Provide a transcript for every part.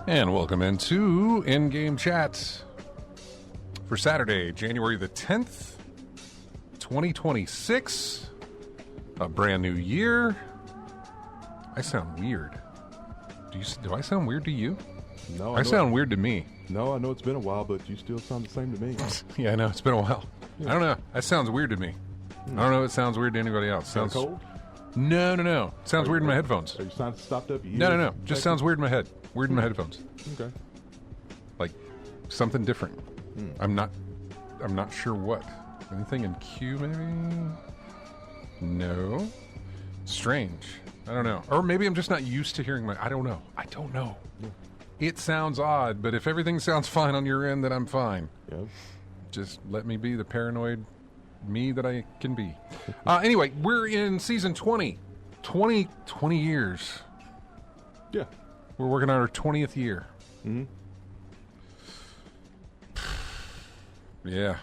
And welcome into In-Game Chat for Saturday, January the 10th, 2026. A brand new year. I sound weird. Do I sound weird to you? No, I sound weird to me. No, I know it's been a while, but you still sound the same to me. Yeah, I know. It's been a while. Yeah. I don't know. That sounds weird to me. I don't know if it sounds weird to anybody else. Sounds cold? No. It sounds weird in my headphones. Are you stopped up? No. Just sounds weird in my head. Weird in my headphones. Okay. Like something different. I'm not sure what. Anything in Q maybe? No. Strange. I don't know. Or maybe I'm just not used to hearing I don't know. Yeah. It sounds odd, but if everything sounds fine on your end, then I'm fine. Yeah. Just let me be the paranoid me that I can be. Anyway, we're in season 20. 20 years. Yeah. We're working on our 20th year. Mm-hmm. Yeah.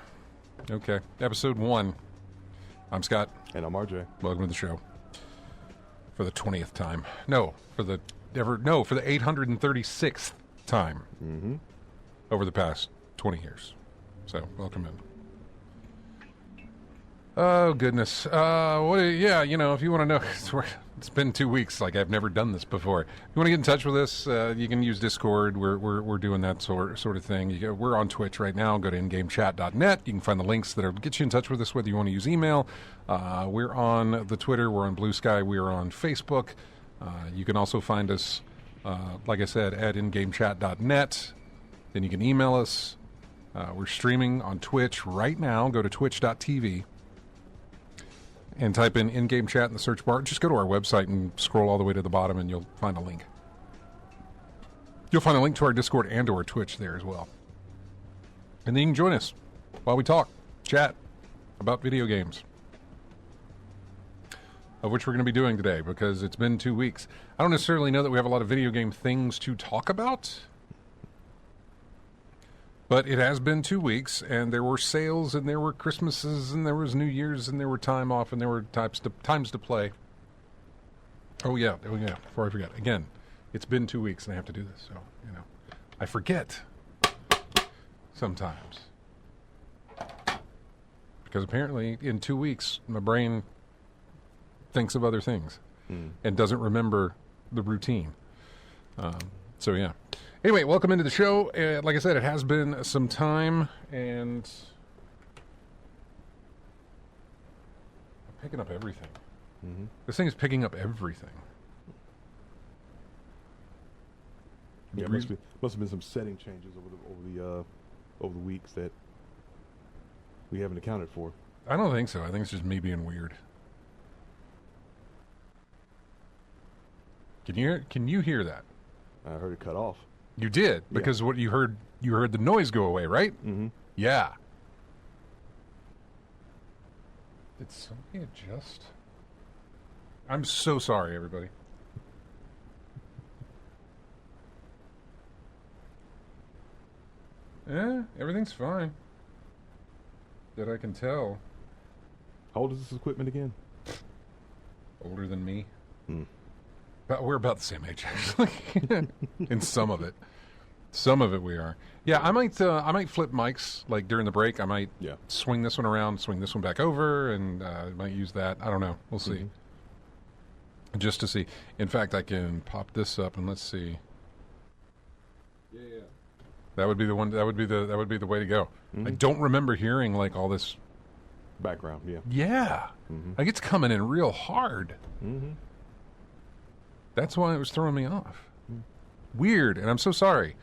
Okay. Episode 1. I'm Scott. And I'm RJ. Welcome to the show. For the 20th time. For the 836th time. Over the past 20 years. So, welcome in. Oh, goodness. If you want to know, it's been 2 weeks, like I've never done this before. If you want to get in touch with us, you can use Discord. We're doing that sort of thing. We're on Twitch right now. Go to ingamechat.net. You can find the links that'll get you in touch with us, whether you want to use email. We're on the Twitter. We're on Blue Sky. We're on Facebook. You can also find us, like I said, at ingamechat.net. Then you can email us. We're streaming on Twitch right now. Go to twitch.tv. And type in game chat in the search bar. Just go to our website and scroll all the way to the bottom and you'll find a link. You'll find a link to our Discord and to our Twitch there as well. And then you can join us while we talk, chat about video games. Of which we're going to be doing today because it's been 2 weeks. I don't necessarily know that we have a lot of video game things to talk about. But it has been 2 weeks, and there were sales, and there were Christmases, and there was New Year's, and there were time off, and there were times to play. Oh yeah, before I forget. Again, it's been 2 weeks, and I have to do this, so, I forget sometimes. Because apparently, in 2 weeks, my brain thinks of other things and doesn't remember the routine. So, yeah. Anyway, welcome into the show. Like I said, it has been some time, and I'm picking up everything. This thing is picking up everything. Yeah, must have been some setting changes over the weeks that we haven't accounted for. I don't think so. I think it's just me being weird. Can you hear that? I heard it cut off. You did, because what you heard the noise go away, right? Mm-hmm. Yeah. Did somebody adjust? I'm so sorry, everybody. Everything's fine. That I can tell. How old is this equipment again? Older than me. But we're about the same age, actually. In some of it. Some of it we are. Yeah, I might flip mics, like during the break. I might swing this one around, swing this one back over, and I might use that. I don't know. We'll see. Just to see. In fact, I can pop this up, and let's see. Yeah. That would be the one. That would be the way to go. I don't remember hearing like all this background. Yeah. Yeah. Like it's coming in real hard. That's why it was throwing me off. Weird, and I'm so sorry.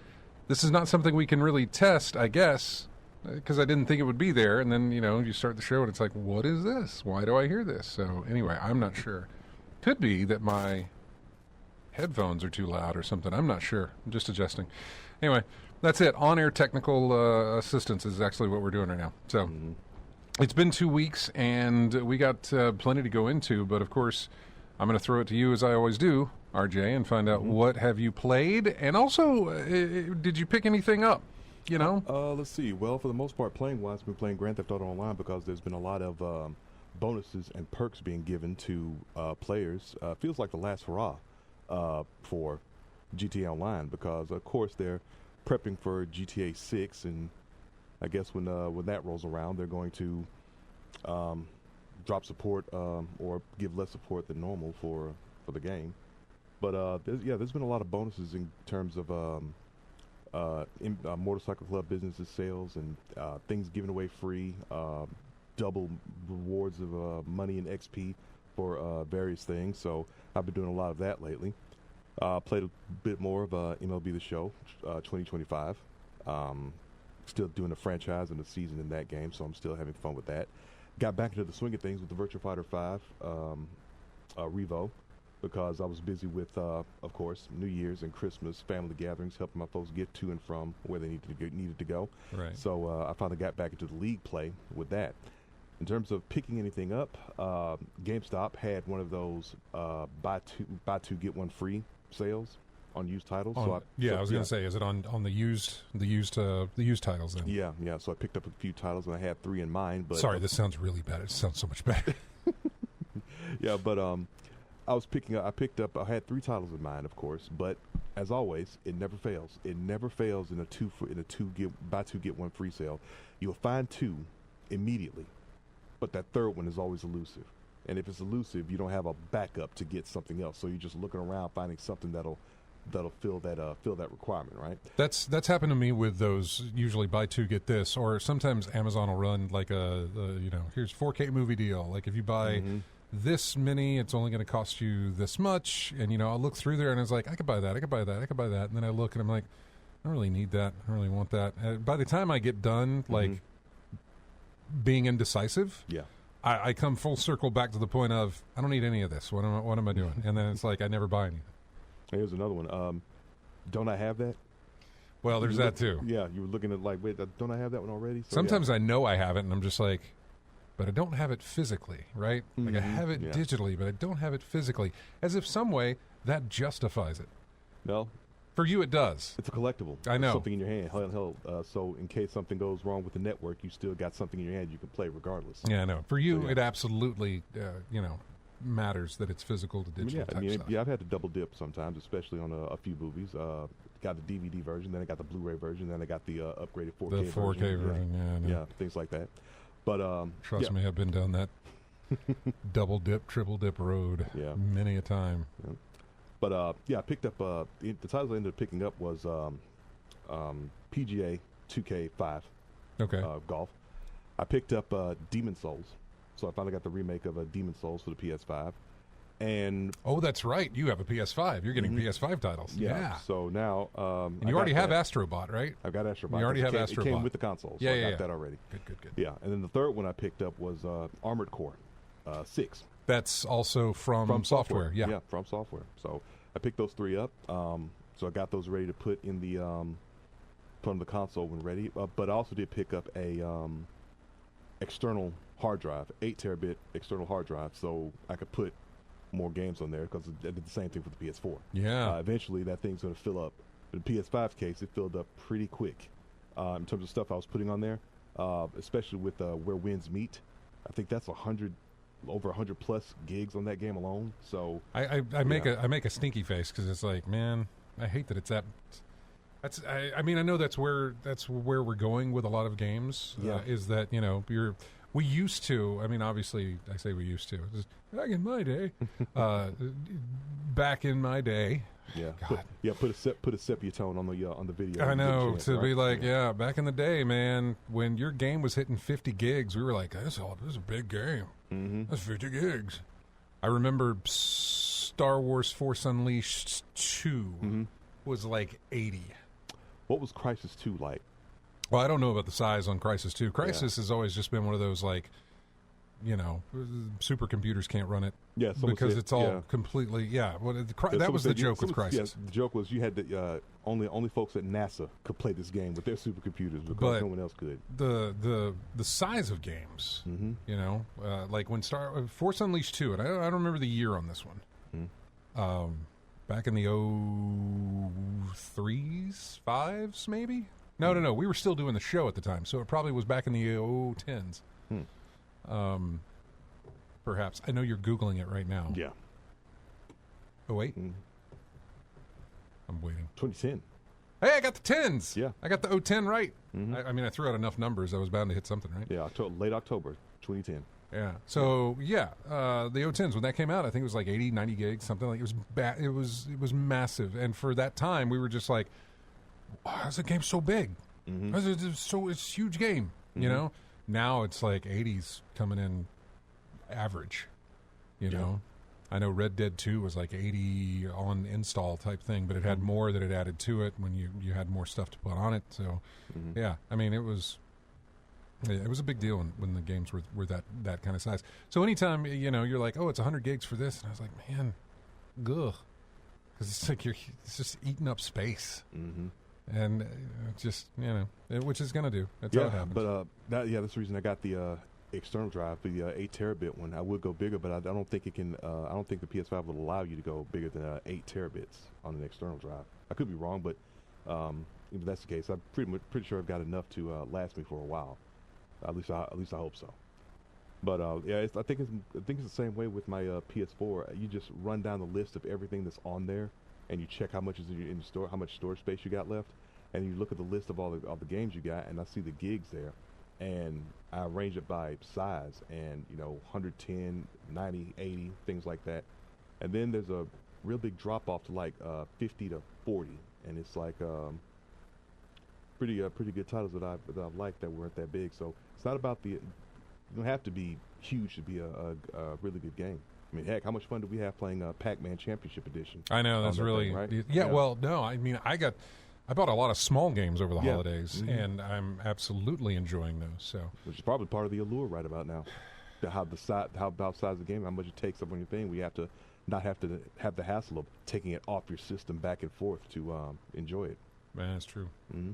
This is not something we can really test, I guess, because I didn't think it would be there. And then, you start the show, and it's like, what is this? Why do I hear this? So, anyway, I'm not sure. Could be that my headphones are too loud or something. I'm not sure. I'm just adjusting. Anyway, that's it. On-air technical assistance is actually what we're doing right now. So, it's been 2 weeks, and we got plenty to go into. But, of course, I'm going to throw it to you, as I always do, RJ, and find out what have you played, and also, did you pick anything up? Let's see. Well, for the most part, playing-wise, I've been playing Grand Theft Auto Online because there's been a lot of bonuses and perks being given to players. Feels like the last hurrah for GTA Online because, of course, they're prepping for GTA 6, and I guess when that rolls around, they're going to drop support or give less support than normal for the game. But there's been a lot of bonuses in terms of motorcycle club businesses sales and things given away free, double rewards of money and XP for various things. So I've been doing a lot of that lately. Played a bit more of MLB The Show 2025. Still doing the franchise and the season in that game, so I'm still having fun with that. Got back into the swing of things with the Virtua Fighter 5 Revo because I was busy with, of course, New Year's and Christmas family gatherings, helping my folks get to and from where they needed to go. Right. So I finally got back into the league play with that. In terms of picking anything up, GameStop had one of those buy two get one free sales on used titles. I was going to say, is it on the used titles then? Yeah. So I picked up a few titles and I had 3 in mind. But sorry, this sounds really bad. It sounds so much better. Yeah, but I had 3 titles in mind, of course. But as always, it never fails. It never fails in a buy two get one free sale. You'll find 2 immediately, but that third one is always elusive. And if it's elusive, you don't have a backup to get something else. So you're just looking around finding something that'll fill that requirement, right? That's happened to me with those usually buy 2 get this, or sometimes Amazon will run like here's 4K movie deal. Like if you buy this many, it's only going to cost you this much. And I'll look through there and it's like I could buy that, and then I look and I'm like, I don't really need that, I don't really want that. By the time I get done, like being indecisive, yeah. I come full circle back to the point of I don't need any of this. What am I doing? And then it's like I never buy anything. Here's another one. Don't I have that? Well, there's that too. Yeah, you were looking at like, wait, don't I have that one already? So, sometimes I know I have it, and I'm just like, but I don't have it physically, right? Like I have it digitally, but I don't have it physically. As if some way that justifies it. No. For you, it does. It's a collectible. I know. It's something in your hand. Hell, so in case something goes wrong with the network, you still got something in your hand you can play regardless. Yeah, I know. For you, it absolutely, matters that it's physical to digital stuff. I've had to double dip sometimes, especially on a few movies. Got the DVD version, then I got the Blu-ray version, then I got the upgraded 4K version. The 4K version, yeah, things like that. But trust me, I've been down that double dip, triple dip road many a time. Yeah. But I picked up the titles I ended up picking up was PGA 2K5 golf. I picked up Demon Souls, so I finally got the remake of Demon Souls for the PS5. And that's right, you have a PS5. You're getting PS5 titles. Yeah. So now, and you already have Astrobot, right? I've got Astrobot. You already have Astrobot. It came with the console, so I got that already. Good. Yeah, and then the third one I picked up was Armored Core 6. That's also from software. Yeah, from software. So I picked those 3 up. So I got those ready to put in the put on the console when ready. But I also did pick up a external hard drive, 8 terabit external hard drive, so I could put more games on there because I did the same thing for the PS4. Yeah. Eventually, that thing's going to fill up. In the PS5 case, it filled up pretty quick in terms of stuff I was putting on there, especially with Where Winds Meet. I think that's over 100 plus gigs on that game alone. So I make a stinky face because it's like, man, I hate that it's that. I know that's where we're going with a lot of games. Is that we used to. I mean, obviously, I say we used to. Back in my day, Yeah. God. Put a sepia tone on the video. I know, to be like, back in the day, man, when your game was hitting 50 gigs, we were like, this is a big game. Mm-hmm. That's 50 gigs. I remember Star Wars Force Unleashed 2 was like 80. What was Crysis 2 like? Well, I don't know about the size on Crysis 2. Crysis has always just been one of those, like, supercomputers can't run it. Yeah, because it's all completely. Yeah, well, that was the joke with Crysis. Yeah, the joke was you had to only folks at NASA could play this game with their supercomputers because no one else could. The size of games, like when Force Unleashed 2, and I don't remember the year on this one. Back in the 03s, 5s, maybe. No. We were still doing the show at the time, so it probably was back in the 10s. Perhaps. I know you're Googling it right now. Yeah. Oh, wait. I'm waiting. 2010. Hey, I got the 10s. Yeah. I got the 010 right. Mm-hmm. I mean, I threw out enough numbers. I was bound to hit something, right? Yeah, late October 2010. Yeah. So, the 010s, when that came out, I think it was like 80, 90 gigs, something like it was it was massive. And for that time, we were just like, wow, how's the game so big? Mm-hmm. It's a huge game, you know? Now it's like 80s coming in average, you know? I know Red Dead 2 was like 80 on install type thing, but it had more that it added to it when you had more stuff to put on it. So, yeah, I mean, it was a big deal when the games were that kind of size. So anytime, you're like, oh, it's 100 gigs for this. And I was like, man, ugh. Because it's like it's just eating up space. Mm-hmm. And just, which is going to do. That's how it happens. But that's the reason I got the external drive, the 8 terabit one. I would go bigger, but I don't think it can. I don't think the PS5 will allow you to go bigger than 8 terabits on an external drive. I could be wrong, but if that's the case, I'm pretty sure I've got enough to last me for a while. At least I hope so. But I think it's the same way with my PS4. You just run down the list of everything that's on there, and you check how much is in the store, how much storage space you got left, and you look at the list of all the games you got, and I see the gigs there, and I arrange it by size, and 110, 90, 80, things like that, and then there's a real big drop off to like 50 to 40, and it's like pretty good titles that I've liked that weren't that big. So it's not about you don't have to be huge to be a really good game. I mean, heck, how much fun do we have playing Pac-Man Championship Edition? I know, that's really thing, right? Yeah, well, no, I mean, I bought a lot of small games over the holidays, Mm-hmm. and I'm absolutely enjoying those. So, which is probably part of the allure right about now. How about size of the game, how much it takes up on your thing. We have to not have to have the hassle of taking it off your system back and forth to enjoy it. Man, that's true. Mm-hmm.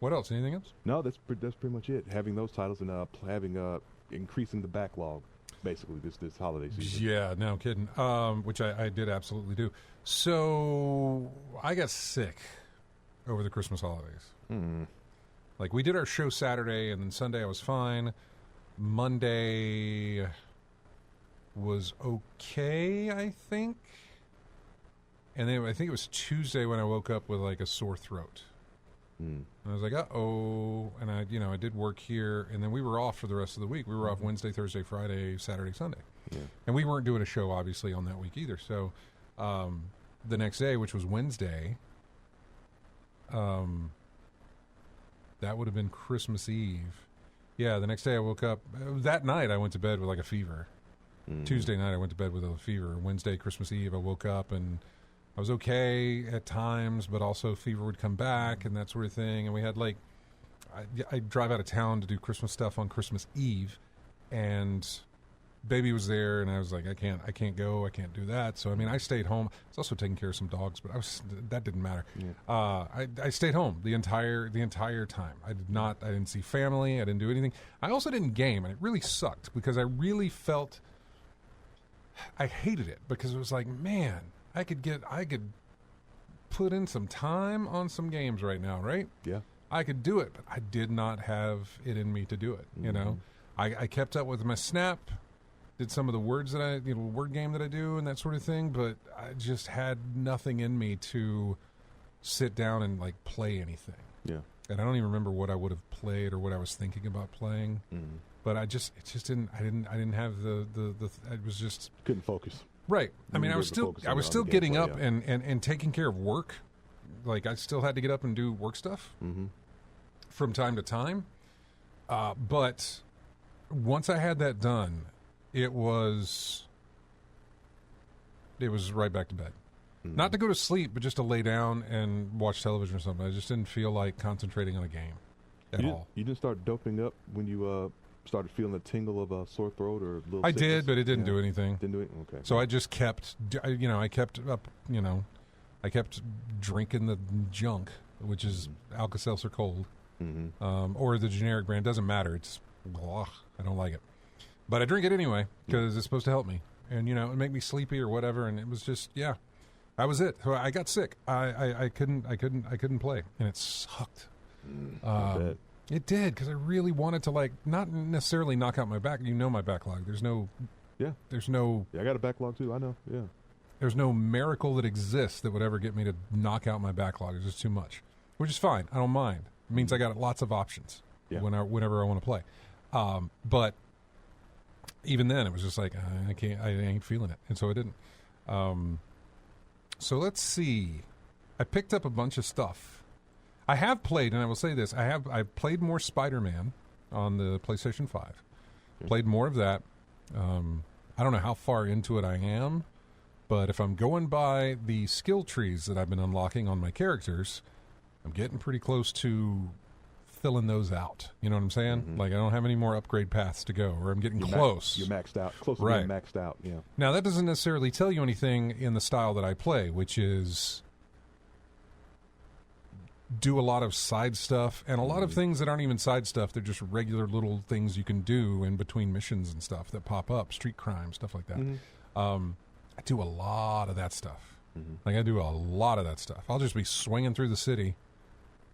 What else? Anything else? No, that's pretty much it. Having those titles and having increasing the backlog, basically this holiday season. Yeah, no kidding. Which I did absolutely do. So I got sick over the Christmas holidays. Mm. Like, we did our show Saturday, and then Sunday I was fine. Monday was okay, I think. And then I think it was Tuesday when I woke up with like a sore throat. Mm. And I was like, uh-oh. And I did work here, and then we were off for the rest of the week. We were off Wednesday, Thursday, Friday, Saturday, Sunday. Yeah. And we weren't doing a show, obviously, on that week either. So the next day, which was Wednesday, that would have been Christmas Eve. Yeah, the next day I woke up. That night I went to bed with like a fever. Mm. Tuesday night I went to bed with a fever. Wednesday, Christmas Eve, I woke up and I was okay at times, but also fever would come back and that sort of thing. And we had like, I drive out of town to do Christmas stuff on Christmas Eve, and baby was there, and I was like, I can't go, I can't do that. So I mean, I stayed home. I was also taking care of some dogs, but that didn't matter. Yeah. I stayed home the entire time. I didn't see family. I didn't do anything. I also didn't game, and it really sucked because I really felt I hated it because it was like, man, I could put in some time on some games right now, right? Yeah. I could do it, but I did not have it in me to do it. You know, I kept up with my Snap, did some of the words that word game that I do and that sort of thing, but I just had nothing in me to sit down and like play anything. Yeah. And I don't even remember what I would have played or what I was thinking about playing. Mm-hmm. But I just didn't have the it was just couldn't focus. Right. I mean, I was still getting up and taking care of work. Like, I still had to get up and do work stuff from time to time. But once I had that done, it was right back to bed. Mm-hmm. Not to go to sleep, but just to lay down and watch television or something. I just didn't feel like concentrating on a game at all. You didn't start doping up when you started feeling the tingle of a sore throat or a little I sickness? did, but it didn't do anything. Didn't do it? Okay. So I just kept, I kept up, I kept drinking the junk, which is Alka-Seltzer Cold, or the generic brand. Doesn't matter. It's, I don't like it. But I drink it anyway because it's supposed to help me. And, it make me sleepy or whatever. And it was just, that was it. So I got sick. I couldn't play. And it sucked. It did, because I really wanted to, not necessarily knock out my back. My backlog. There's no... Yeah. There's no... Yeah, I got a backlog, too. I know. Yeah. there's no miracle that exists that would ever get me to knock out my backlog. It's just too much, which is fine. I don't mind. It means I got lots of options whenever I want to play. But even then, it was just like I ain't feeling it, and so I didn't. So let's see. I picked up a bunch of stuff. I have played, and I will say this: I've played more Spider-Man on the PlayStation 5. Played more of that. I don't know how far into it I am, but if I'm going by the skill trees that I've been unlocking on my characters, I'm getting pretty close to filling those out. You know what I'm saying? Mm-hmm. Like, I don't have any more upgrade paths to go, or I'm getting close. You're maxed out. Close to being maxed out, yeah. Now, that doesn't necessarily tell you anything in the style that I play, which is do a lot of side stuff, and a lot of things that aren't even side stuff. They're just regular little things you can do in between missions and stuff that pop up, street crime, stuff like that. Mm-hmm. I do a lot of that stuff. Mm-hmm. Like, I do a lot of that stuff. I'll just be swinging through the city,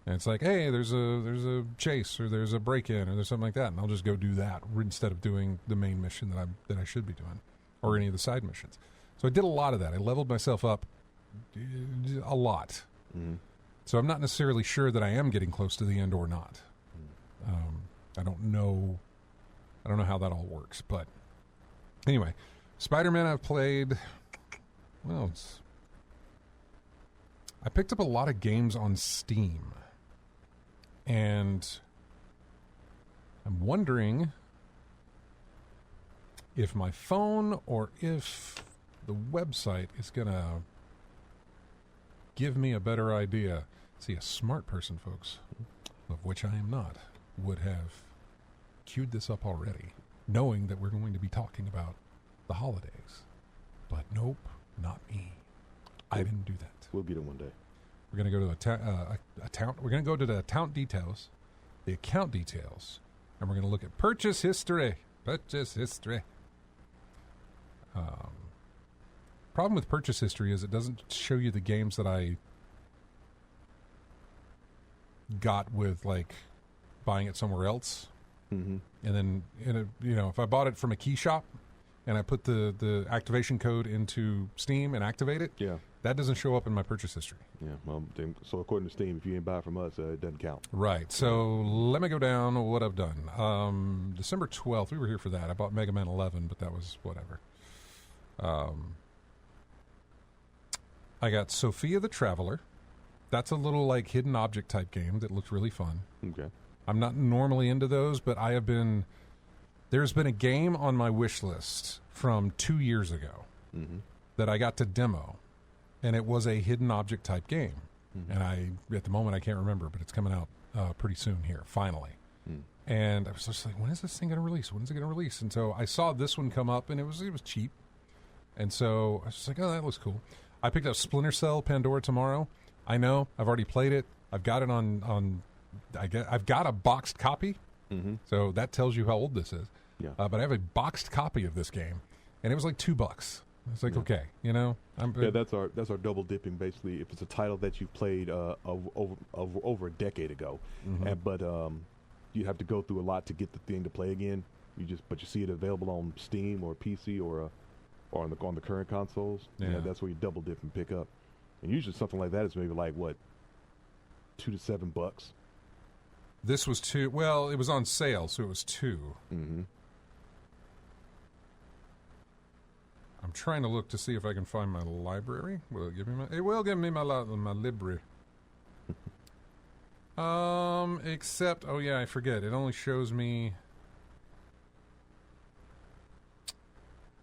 and it's like, hey, there's a chase, or there's a break-in, or there's something like that, and I'll just go do that instead of doing the main mission that I should be doing, or any of the side missions. So I did a lot of that. I leveled myself up a lot. Mm-hmm. So I'm not necessarily sure that I am getting close to the end or not. I don't know how that all works. But anyway, Spider-Man I've played. Well, I picked up a lot of games on Steam. And I'm wondering if my phone or if the website is going to give me a better idea. See, a smart person, folks, of which I am not, would have queued this up already, knowing that we're going to be talking about the holidays. But nope, not me. I didn't do that. We'll get it one day. We're going to go to account. We're going to go to the account details, and we're going to look at purchase history. Purchase history. Problem with purchase history is it doesn't show you the games that I got with, like, buying it somewhere else. Mm-hmm. And then, if I bought it from a key shop and I put the activation code into Steam and activate it, that doesn't show up in my purchase history. Yeah, well, so according to Steam, if you ain't buy it from us, it doesn't count. Right. So let me go down what I've done. December 12th, we were here for that. I bought Mega Man 11, but that was whatever. I got Sophia the Traveler. That's a little, like, hidden object type game that looked really fun. Okay. I'm not normally into those, but there's been a game on my wish list from 2 years ago that I got to demo, and it was a hidden object type game. Mm-hmm. And at the moment, I can't remember, but it's coming out pretty soon here, finally. And I was just like, when is this thing going to release? When is it going to release? And so I saw this one come up, and it was cheap. And so I was just like, oh, that looks cool. I picked up Splinter Cell Pandora Tomorrow. I know. I've already played it. I've got it I've got a boxed copy. Mm-hmm. So that tells you how old this is. Yeah. But I have a boxed copy of this game, and it was like $2. It's like, okay, that's our double dipping, basically. If it's a title that you played over a decade ago, but you have to go through a lot to get the thing to play again. But you see it available on Steam or PC or on the current consoles. Yeah, that's where you double dip and pick up. And usually something like that is maybe like what, $2 to $7. This was $2. Well, it was on sale, so it was $2. Mm-hmm. I'm trying to look to see if I can find my library. Will it give me my? It will give me my library. Except, oh yeah, I forget. It only shows me.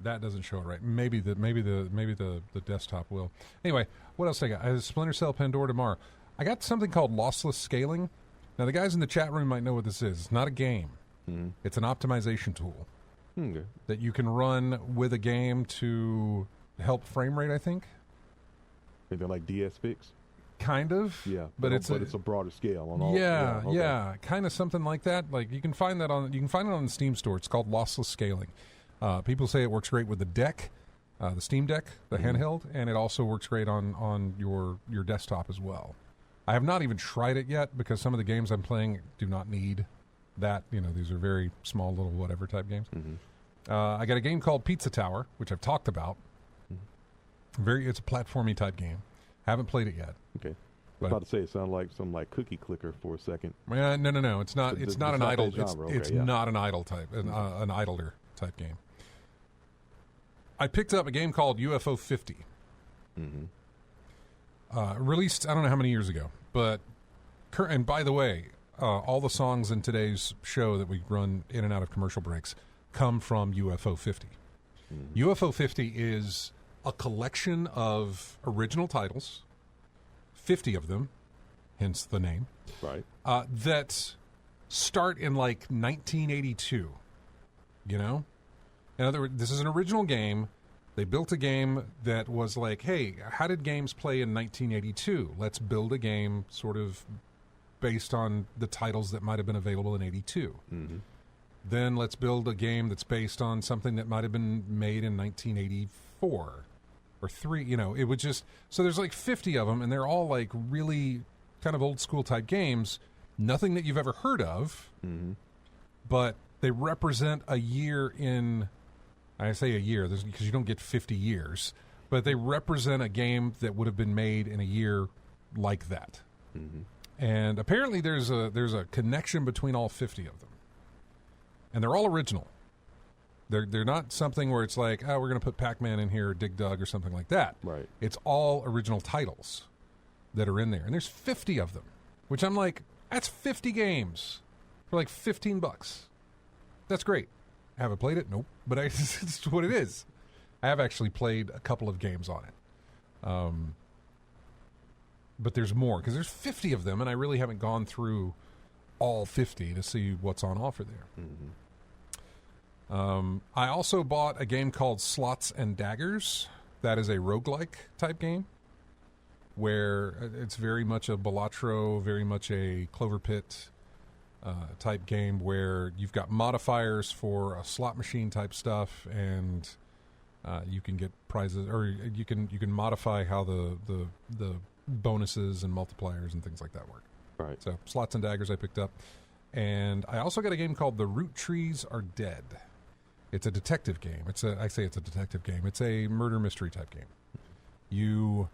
That doesn't show it right. Maybe the desktop will. Anyway, what else I got? I have Splinter Cell Pandora Tomorrow. I got something called lossless scaling. Now, the guys in the chat room might know what this is. It's not a game. Mm-hmm. It's an optimization tool that you can run with a game to help frame rate, I think. Maybe like DS Fix? Kind of. Yeah, but it's a broader scale on all. Yeah, kind of something like that. Like you can find it on the Steam store. It's called lossless scaling. People say it works great with the deck, the Steam Deck, the handheld, and it also works great on your desktop as well. I have not even tried it yet because some of the games I'm playing do not need that. These are very small little whatever type games. Mm-hmm. I got a game called Pizza Tower, which I've talked about. It's a platformy type game. Haven't played it yet. Okay. I was about to say, it sounded like some like cookie clicker for a second. No. It's not. It's not an idle. It's not an idle type. An idler type game. I picked up a game called UFO 50. Released, I don't know how many years ago, but and by the way, all the songs in today's show that we run in and out of commercial breaks come from UFO 50. UFO 50 is a collection of original titles, 50 of them, hence the name, right? That start in like 1982. You know, in other words, this is an original game. They built a game that was like, hey, how did games play in 1982? Let's build a game sort of based on the titles that might have been available in 82. Then let's build a game that's based on something that might have been made in 1984 or 3. You know, it would just... So there's like 50 of them, and they're all like really kind of old school type games. Nothing that you've ever heard of, but they represent a year in... I say a year because you don't get 50 years, but they represent a game that would have been made in a year like that. And apparently there's a connection between all 50 of them. And they're all original. They're not something where it's like, oh, we're going to put Pac-Man in here or Dig Dug or something like that. Right. It's all original titles that are in there. And there's 50 of them, which I'm like, that's 50 games for like $15. That's great. I haven't played it? Nope. But it's what it is. I have actually played a couple of games on it. But there's more, because there's 50 of them, and I really haven't gone through all 50 to see what's on offer there. I also bought a game called Slots and Daggers. That is a roguelike type game, where it's very much a Balatro, very much a Clover Pit type game, where you've got modifiers for a slot machine type stuff, and you can get prizes, or you can modify how the bonuses and multipliers and things like that work. Right. So Slots and Daggers I picked up, and I also got a game called The Root Trees Are Dead. It's a detective game. I say it's a detective game. It's a murder mystery type game. You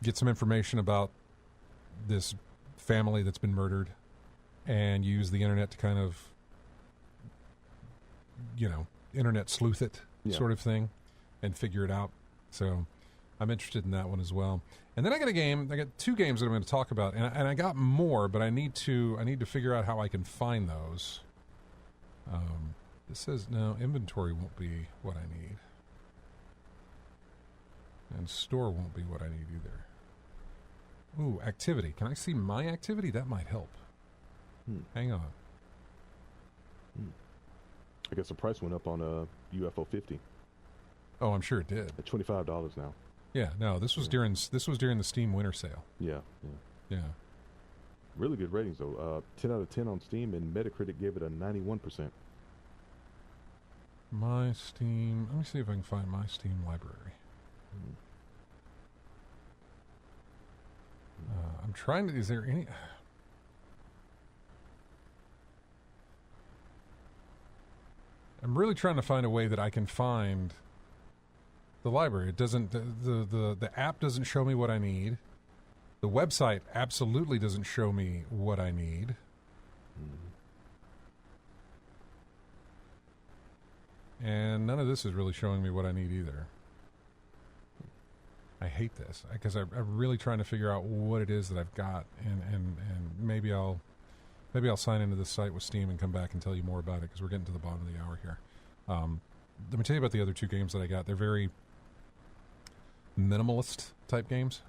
get some information about this family that's been murdered, and use the internet to kind of, internet sleuth it sort of thing and figure it out. So I'm interested in that one as well. And then I got 2 games that I'm going to talk about, and I got more, but I need to figure out how I can find those. This says, no, inventory won't be what I need. And store won't be what I need either. Ooh, activity. Can I see my activity? That might help. Hang on. I guess the price went up on UFO 50. Oh, I'm sure it did. At $25 now. Yeah, no, this was during the Steam Winter Sale. Yeah. Really good ratings though. 10 out of 10 on Steam, and Metacritic gave it a 91%. My Steam. Let me see if I can find my Steam library. I'm trying to. Is there any? I'm really trying to find a way that I can find the library. It doesn't. The app doesn't show me what I need. The website absolutely doesn't show me what I need. And none of this is really showing me what I need either. I hate this because I'm really trying to figure out what it is that I've got, and maybe I'll sign into this site with Steam and come back and tell you more about it, because we're getting to the bottom of the hour here. Let me tell you about the other 2 games that I got. They're very minimalist type games.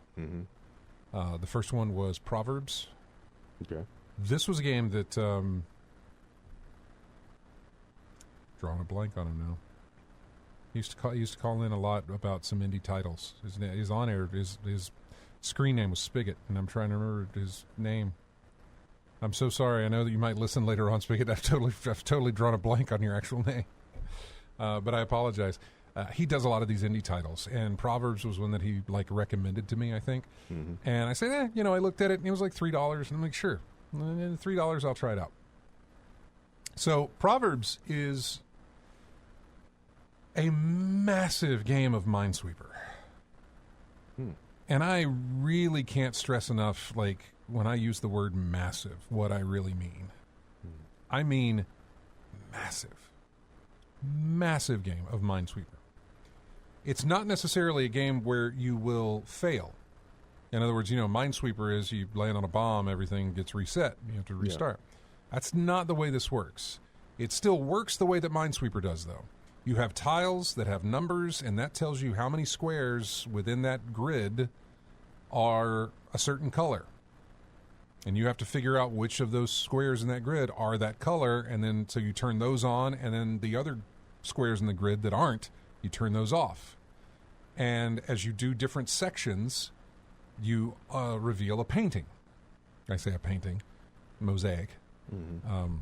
The first one was Proverbs. Okay. This was a game that drawing a blank on him now. He used to call in a lot about some indie titles. His on air, his screen name was Spigot, and I'm trying to remember his name. I'm so sorry. I know that you might listen later on, Spigot. I've totally drawn a blank on your actual name, but I apologize. He does a lot of these indie titles, and Proverbs was one that he recommended to me, I think. And I said, I looked at it, and it was like $3, and I'm like, sure, $3, I'll try it out. So Proverbs is a massive game of Minesweeper. And I really can't stress enough, like, when I use the word massive, what I really mean. I mean massive. Massive game of Minesweeper. It's not necessarily a game where you will fail. In other words, Minesweeper is you land on a bomb, everything gets reset. You have to restart. Yeah. That's not the way this works. It still works the way that Minesweeper does, though. You have tiles that have numbers, and that tells you how many squares within that grid are a certain color. And you have to figure out which of those squares in that grid are that color, and then so you turn those on, and then the other squares in the grid that aren't, you turn those off. And as you do different sections, you reveal a painting. I say a painting, mosaic. Mm-hmm.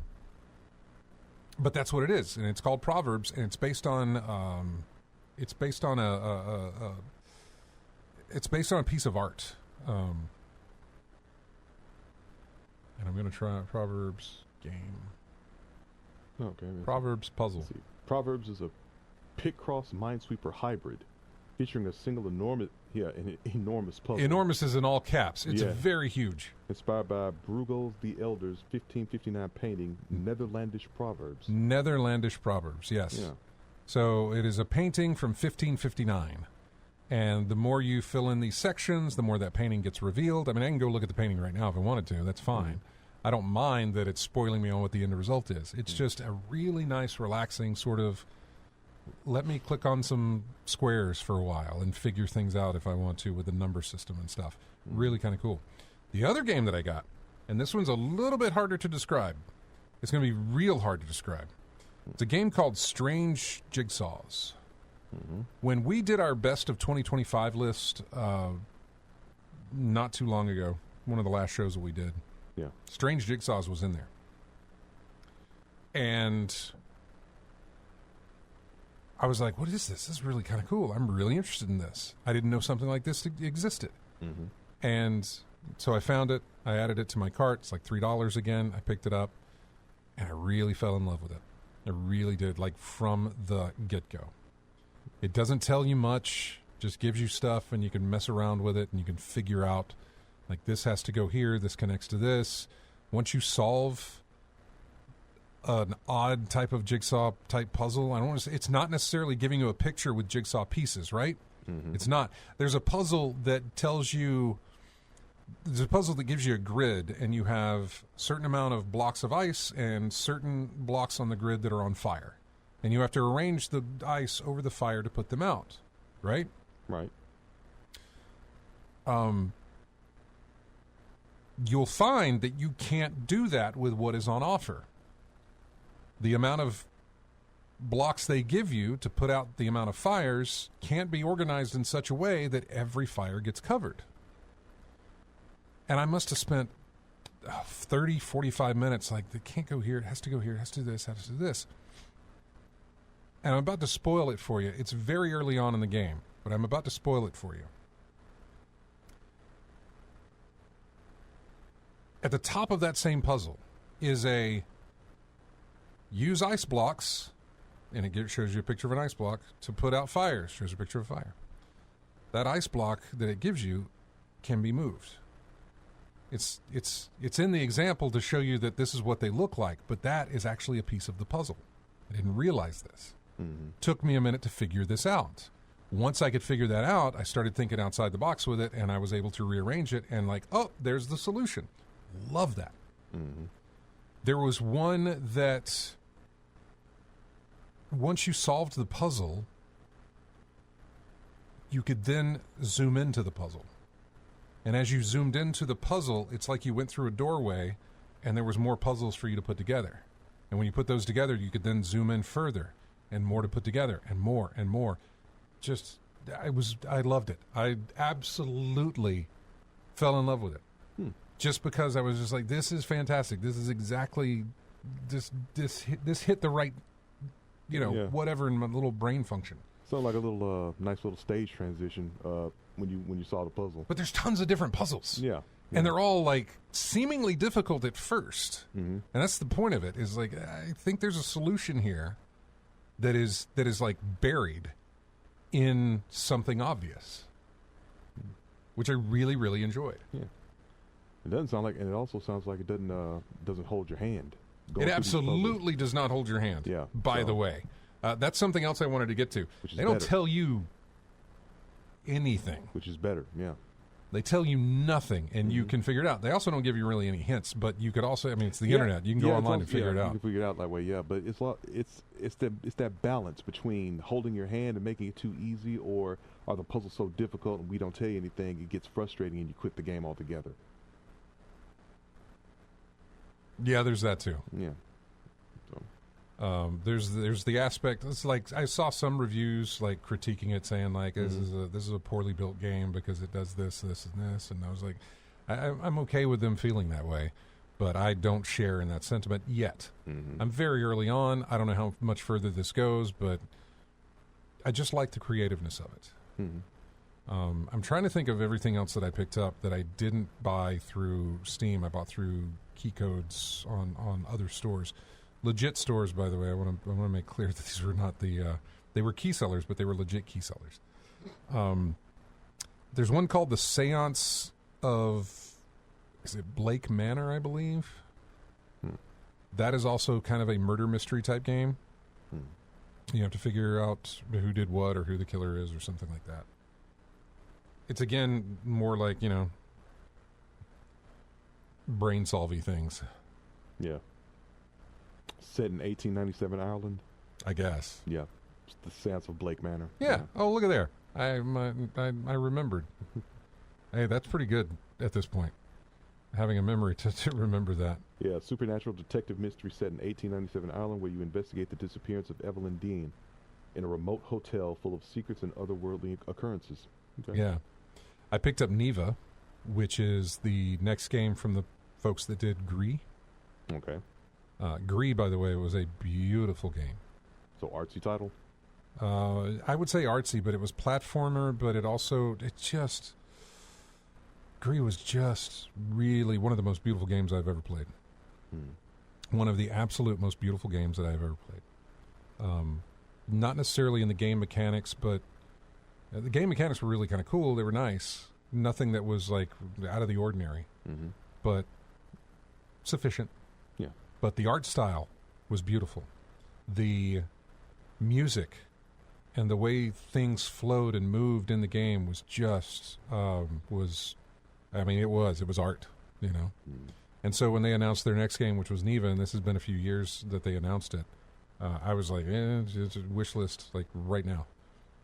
But that's what it is, and it's called Proverbs, and it's based on a piece of art. And I'm going to try Proverbs game. Okay. Proverbs puzzle. Proverbs is a Picross Minesweeper hybrid, featuring a single an enormous puzzle. Enormous is in all caps. It's very huge. Inspired by Bruegel the Elder's 1559 painting, Netherlandish Proverbs. Netherlandish Proverbs, yes. Yeah. So it is a painting from 1559. And the more you fill in these sections, the more that painting gets revealed. I mean, I can go look at the painting right now if I wanted to. That's fine. Mm-hmm. I don't mind that it's spoiling me on what the end result is. It's just a really nice, relaxing sort of, let me click on some squares for a while and figure things out if I want to with the number system and stuff. Really kind of cool. The other game that I got, and this one's a little bit harder to describe. It's going to be real hard to describe. It's a game called Strange Jigsaws. Mm-hmm. When we did our best of 2025 list not too long ago, one of the last shows that we did, Strange Jigsaws was in there. And I was like, what is this? This is really kind of cool. I'm really interested in this. I didn't know something like this existed. Mm-hmm. And so I found it. I added it to my cart. It's like $3 again. I picked it up, and I really fell in love with it. I really did, like from the get-go. It doesn't tell you much, just gives you stuff, and you can mess around with it, and you can figure out, like, this has to go here, this connects to this. Once you solve an odd type of jigsaw type puzzle, I don't want to say, it's not necessarily giving you a picture with jigsaw pieces, right? Mm-hmm. It's not. There's a puzzle that tells you, there's a puzzle that gives you a grid, and you have a certain amount of blocks of ice and certain blocks on the grid that are on fire. And you have to arrange the ice over the fire to put them out, right? Right. You'll find that you can't do that with what is on offer. The amount of blocks they give you to put out the amount of fires can't be organized in such a way that every fire gets covered. And I must have spent 30, 45 minutes like, it can't go here, it has to go here, it has to do this, it has to do this. And I'm about to spoil it for you. It's very early on in the game, but I'm about to spoil it for you. At the top of that same puzzle is a use ice blocks, and it shows you a picture of an ice block, to put out fires. Shows a picture of a fire. That ice block that it gives you can be moved. It's in the example to show you that this is what they look like, but that is actually a piece of the puzzle. I didn't realize this. Mm-hmm. Took me a minute to figure this out. Once I could figure that out, I started thinking outside the box with it, and I was able to rearrange it, and like, oh, there's the solution. Love that. Mm-hmm. There was one that, once you solved the puzzle, you could then zoom into the puzzle. And as you zoomed into the puzzle, it's like you went through a doorway, and there was more puzzles for you to put together. And when you put those together, you could then zoom in further, and more to put together, and more and more. I loved it. I absolutely fell in love with it. Just because I was just like, this is fantastic. This is exactly, this hit the right, whatever in my little brain function. Sounded like a little nice little stage transition when you saw the puzzle. But there's tons of different puzzles. Yeah. And they're all like seemingly difficult at first. Mm-hmm. And that's the point of it, is like, I think there's a solution here. that is like buried in something obvious, which I really, really enjoyed. Yeah. It doesn't sound like, and it also sounds like it doesn't hold your hand. It absolutely does not hold your hand. Yeah. By the way, that's something else I wanted to get to. They don't tell you anything. Which is better. Yeah. They tell you nothing, and you can figure it out. They also don't give you really any hints, but you could also, I mean, it's the internet. You can go online and figure it out. You can figure it out that way, yeah. But it's that balance between holding your hand and making it too easy, or are the puzzles so difficult and we don't tell you anything, it gets frustrating and you quit the game altogether. Yeah, there's that too. Yeah. There's the aspect. It's like I saw some reviews like critiquing it, saying like this is a poorly built game because it does this, and this, and I was like, I'm okay with them feeling that way, but I don't share in that sentiment yet. I'm very early on. I don't know how much further this goes, but I just like the creativeness of it. I'm trying to think of everything else that I picked up that I didn't buy through Steam. I bought through key codes on other stores. Legit stores, by the way. I want to make clear that these were not they were key sellers, but they were legit key sellers. There's one called the Seance of, is it Blake Manor, I believe? That is also kind of a murder mystery type game. You have to figure out who did what or who the killer is or something like that. It's, again, more like, brain-solvy things. Yeah. Set in 1897 Ireland? I guess. Yeah. It's the Seance of Blake Manor. Yeah. Oh, look at there. I remembered. Hey, that's pretty good at this point. Having a memory to remember that. Yeah, supernatural detective mystery set in 1897 Ireland where you investigate the disappearance of Evelyn Dean in a remote hotel full of secrets and otherworldly occurrences. Okay. Yeah. I picked up Neva, which is the next game from the folks that did Gree. Okay. Gree, by the way, was a beautiful game. So artsy title? I would say artsy, but it was platformer, but Gree was just really one of the most beautiful games I've ever played. One of the absolute most beautiful games that I've ever played. Not necessarily in the game mechanics, but the game mechanics were really kind of cool. They were nice. Nothing that was like out of the ordinary, but sufficient. Yeah. But the art style was beautiful. The music and the way things flowed and moved in the game was just it was art, And so when they announced their next game, which was Neva, and this has been a few years that they announced it, I was like, it's a wish list, like right now.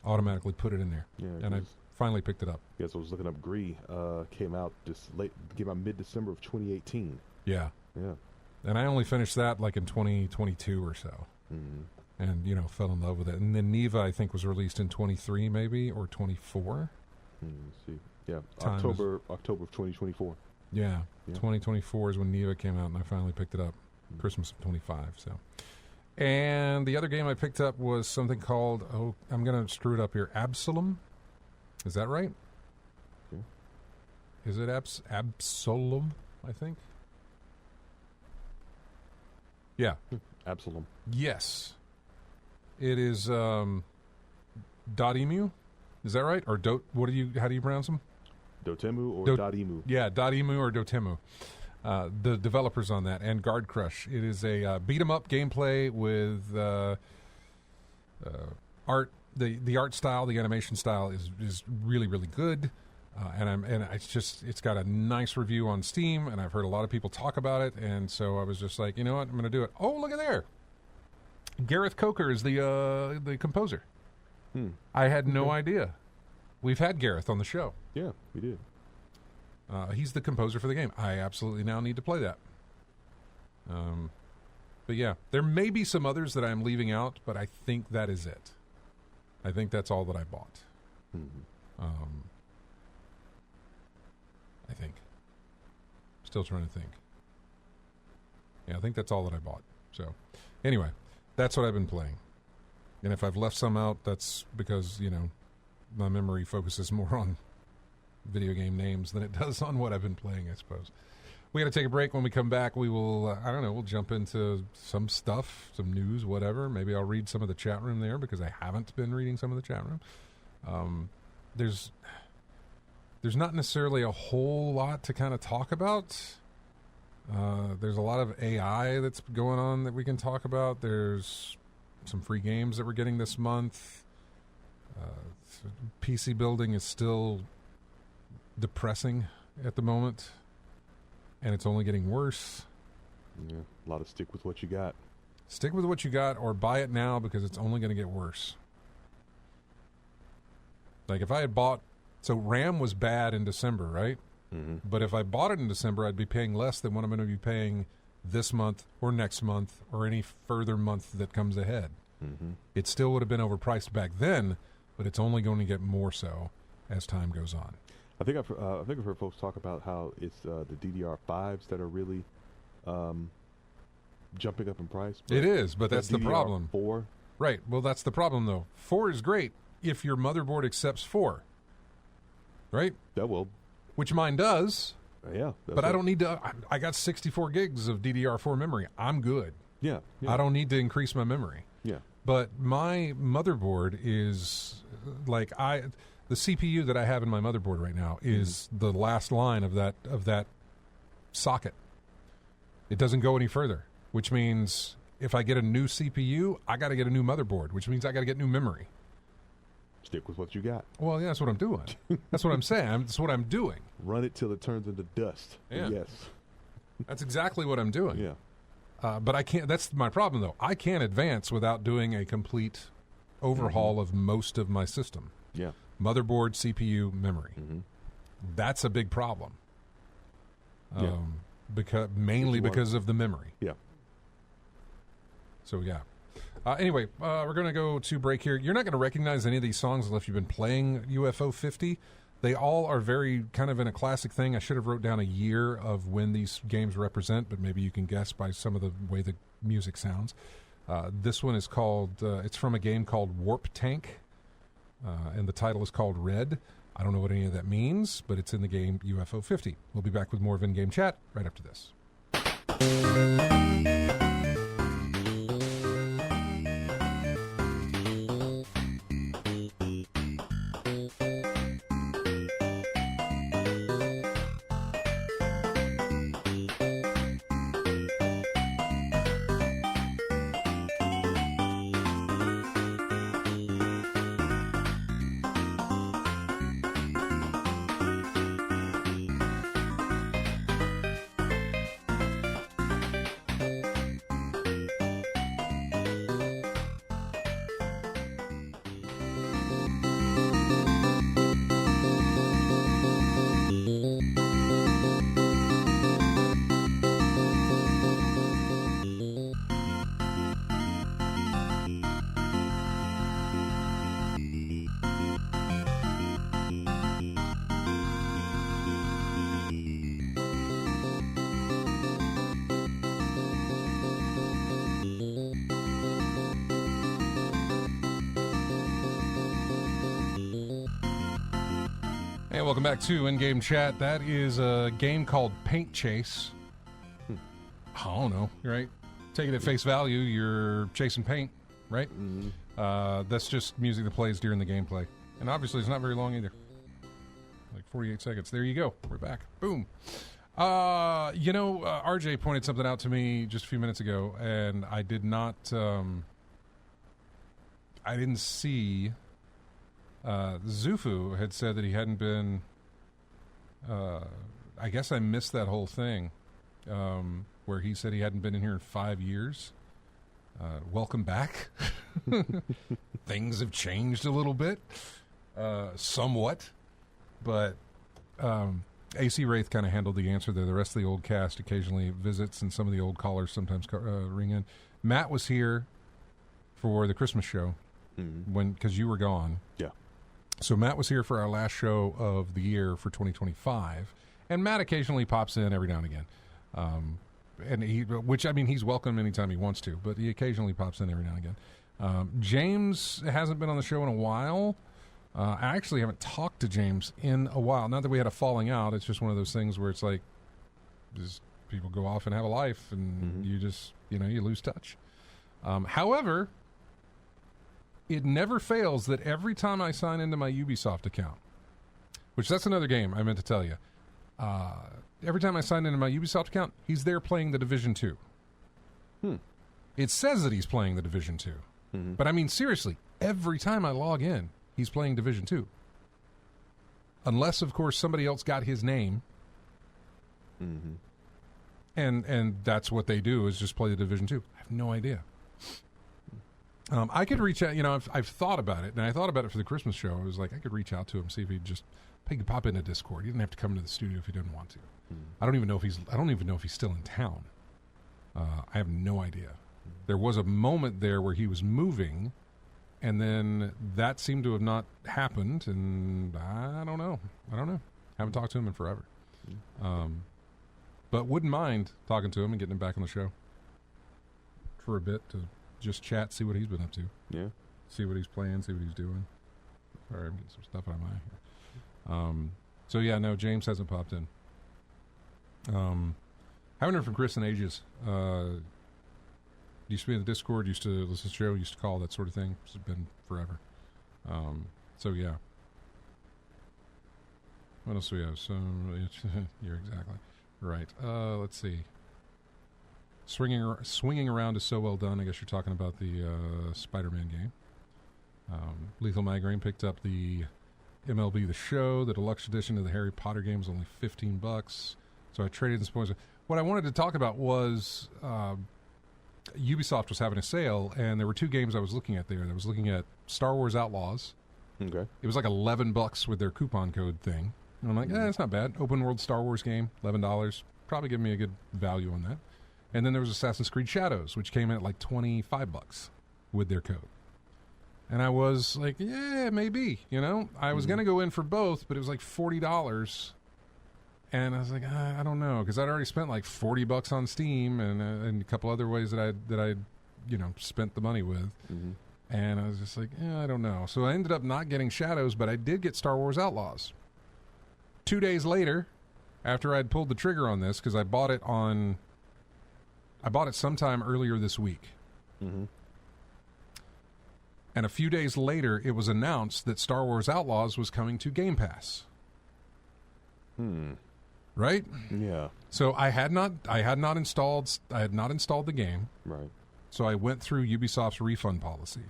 Automatically put it in there. Yeah, and I finally picked it up. Yes, I was looking up Gree. Came out mid-December of 2018. Yeah. Yeah. And I only finished that like in 2022 or so. And, fell in love with it. And then Neva, I think, was released in 23 maybe, or 24. Let's see. Yeah, October of 2024. Yeah, 2024 is when Neva came out, and I finally picked it up. Christmas of 25, so. And the other game I picked up was something called, I'm going to screw it up here, Absalom. Is that right? Okay. Is it Absalom, I think? Yeah. Absalom. Yes. It is Dotemu. Is that right? Or how do you pronounce them? Dotemu or Dotemu. Yeah, Dotemu or Dotemu. The developers on that, and Guard Crush. It is a beat-em-up gameplay with art. The art style, the animation style is really, really good. And it's got a nice review on Steam, and I've heard a lot of people talk about it, and so I was just like, you know what, I'm going to do it. Oh, look at there. Gareth Coker is the composer. I had no idea. We've had Gareth on the show. Yeah, we did. He's the composer for the game. I absolutely now need to play that. But yeah, there may be some others that I'm leaving out, but I think that is it. I think that's all that I bought. I think. Still trying to think. Yeah, I think that's all that I bought. So, anyway, that's what I've been playing. And if I've left some out, that's because, my memory focuses more on video game names than it does on what I've been playing, I suppose. We got to take a break. When we come back, we will, I don't know, we'll jump into some stuff, some news, whatever. Maybe I'll read some of the chat room there because I haven't been reading some of the chat room. There's not necessarily a whole lot to kind of talk about. There's a lot of AI that's going on that we can talk about. There's some free games that we're getting this month. PC building is still depressing at the moment. And it's only getting worse. Yeah, a lot of stick with what you got. Stick with what you got or buy it now because it's only going to get worse. Like if I had bought... So RAM was bad in December, right? Mm-hmm. But if I bought it in December, I'd be paying less than what I'm going to be paying this month or next month or any further month that comes ahead. Mm-hmm. It still would have been overpriced back then, but it's only going to get more so as time goes on. I think I've heard folks talk about how it's the DDR5s that are really jumping up in price. It is, but that's the problem. 4? Right. Well, that's the problem, though. 4 is great if your motherboard accepts 4. Right? That will. Which mine does. Yeah. But I don't need to. I got 64 gigs of DDR4 memory. I'm good. Yeah. I don't need to increase my memory. Yeah. But my motherboard is like the CPU that I have in my motherboard right now is the last line of that socket. It doesn't go any further, which means if I get a new CPU, I got to get a new motherboard, which means I got to get new memory. Stick with what you got. Well, yeah, that's what I'm doing. That's what I'm saying. That's what I'm doing. Run it till it turns into dust. Yeah. Yes. That's exactly what I'm doing. Yeah. But I can't. That's my problem, though. I can't advance without doing a complete overhaul of most of my system. Yeah. Motherboard, CPU, memory. Mm-hmm. That's a big problem. Mainly because of the memory. Yeah. So, yeah. Anyway, we're going to go to break here. You're not going to recognize any of these songs unless you've been playing UFO 50. They all are very kind of in a classic thing. I should have wrote down a year of when these games represent, but maybe you can guess by some of the way the music sounds. This one is called, it's from a game called Warp Tank. And the title is called Red. I don't know what any of that means, but it's in the game UFO 50. We'll be back with more of In-Game Chat right after this. Hey, welcome back to In-Game Chat. That is a game called Paint Chase. I don't know, right? Take it at face value, you're chasing paint, right? Mm-hmm. That's just music that plays during the gameplay. And obviously it's not very long either. Like 48 seconds. There you go. We're back. Boom. RJ pointed something out to me just a few minutes ago, and I did not... I didn't see... Zufu had said that he hadn't been... I guess I missed that whole thing where he said he hadn't been in here in 5 years. Welcome back. Things have changed a little bit. Somewhat. But AC Wraith kind of handled the answer there. The rest of the old cast occasionally visits, and some of the old callers sometimes ring in. Matt was here for the Christmas show because you were gone. Yeah. So Matt was here for our last show of the year for 2025, and Matt occasionally pops in every now and again. He's welcome anytime he wants to, but he occasionally pops in every now and again. James hasn't been on the show in a while. I actually haven't talked to James in a while. Not that we had a falling out. It's just one of those things where it's like just people go off and have a life, and you just, you lose touch. However, it never fails that every time I sign into my Ubisoft account, which that's another game I meant to tell you. Every time I sign into my Ubisoft account, he's there playing the Division 2. It says that he's playing the Division 2. But I mean, seriously, every time I log in, he's playing Division 2. Unless, of course, somebody else got his name. And that's what they do, is just play the Division 2. I have no idea. I could reach out, I've thought about it, and I thought about it for the Christmas show. I was like, I could reach out to him, see if he could pop into Discord. He didn't have to come into the studio if he didn't want to. I don't even know if he's still in town. I have no idea. There was a moment there where he was moving, and then that seemed to have not happened, and I don't know. Haven't talked to him in forever. But wouldn't mind talking to him and getting him back on the show for a bit to just chat, see what he's been up to. Yeah. See what he's playing, see what he's doing. Sorry, I'm getting some stuff out of my here. So yeah, no, James hasn't popped in. Haven't heard from Chris in ages. Used to be in the Discord, used to listen to the show, used to call, that sort of thing. It's been forever. So yeah. What else do we have? So you're exactly right. Let's see. Swinging around is so well done. I guess you're talking about the Spider-Man game. Lethal Migraine picked up the MLB The Show. The deluxe edition of the Harry Potter game is only $15. So I traded the spoils. What I wanted to talk about was Ubisoft was having a sale, and there were two games I was looking at there. I was looking at Star Wars Outlaws. Okay. It was like $11 with their coupon code thing. And I'm like, it's not bad. Open world Star Wars game, $11. Probably give me a good value on that. And then there was Assassin's Creed Shadows, which came in at like $25 with their code. And I was like, yeah, maybe. I was going to go in for both, but it was like $40. And I was like, I don't know, because I'd already spent like $40 on Steam and a couple other ways that I spent the money with. And I was just like, I don't know. So I ended up not getting Shadows, but I did get Star Wars Outlaws. 2 days later, after I'd pulled the trigger on this, because I bought it sometime earlier this week. And a few days later, it was announced that Star Wars Outlaws was coming to Game Pass. Right? Yeah. So I had not installed the game. Right. So I went through Ubisoft's refund policy,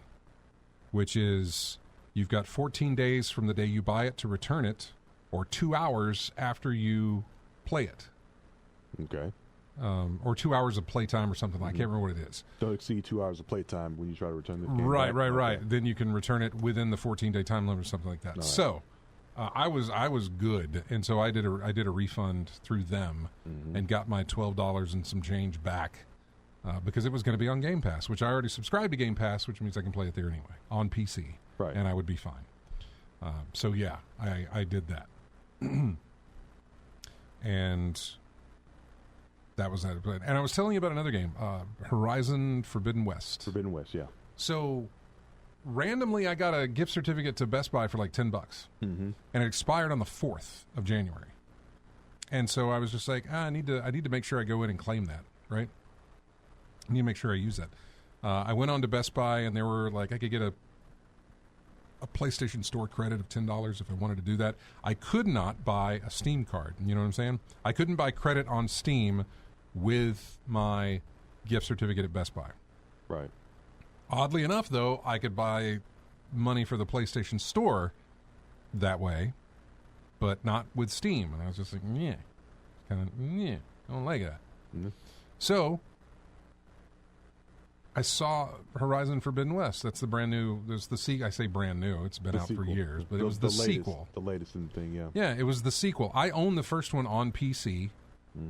which is you've got 14 days from the day you buy it to return it, or 2 hours after you play it. Okay. Or 2 hours of playtime or something. I can't remember what it is. Don't exceed 2 hours of playtime when you try to return the game. Right. Okay. Then you can return it within the 14-day time limit or something like that. Right. So I was good, and so I did a refund through them and got my $12 and some change back because it was going to be on Game Pass, which I already subscribed to Game Pass, which means I can play it there anyway on PC, right? And I would be fine. So yeah, I did that, and that was that. And I was telling you about another game, Horizon Forbidden West. Forbidden West, yeah. So randomly, I got a gift certificate to Best Buy for like $10, and it expired on the 4th of January. And so I was just like, I need to make sure I go in and claim that, right? I need to make sure I use that. I went on to Best Buy, and they were like, I could get a PlayStation Store credit of $10 if I wanted to do that. I could not buy a Steam card. You know what I'm saying? I couldn't buy credit on Steam with my gift certificate at Best Buy. Right. Oddly enough, though, I could buy money for the PlayStation Store that way, but not with Steam. And I was just like, I don't like that. So I saw Horizon Forbidden West. That's the brand new. There's the I say brand new. It's been out for years, but it was the sequel. The latest in the thing, yeah. Yeah, it was the sequel. I own the first one on PC,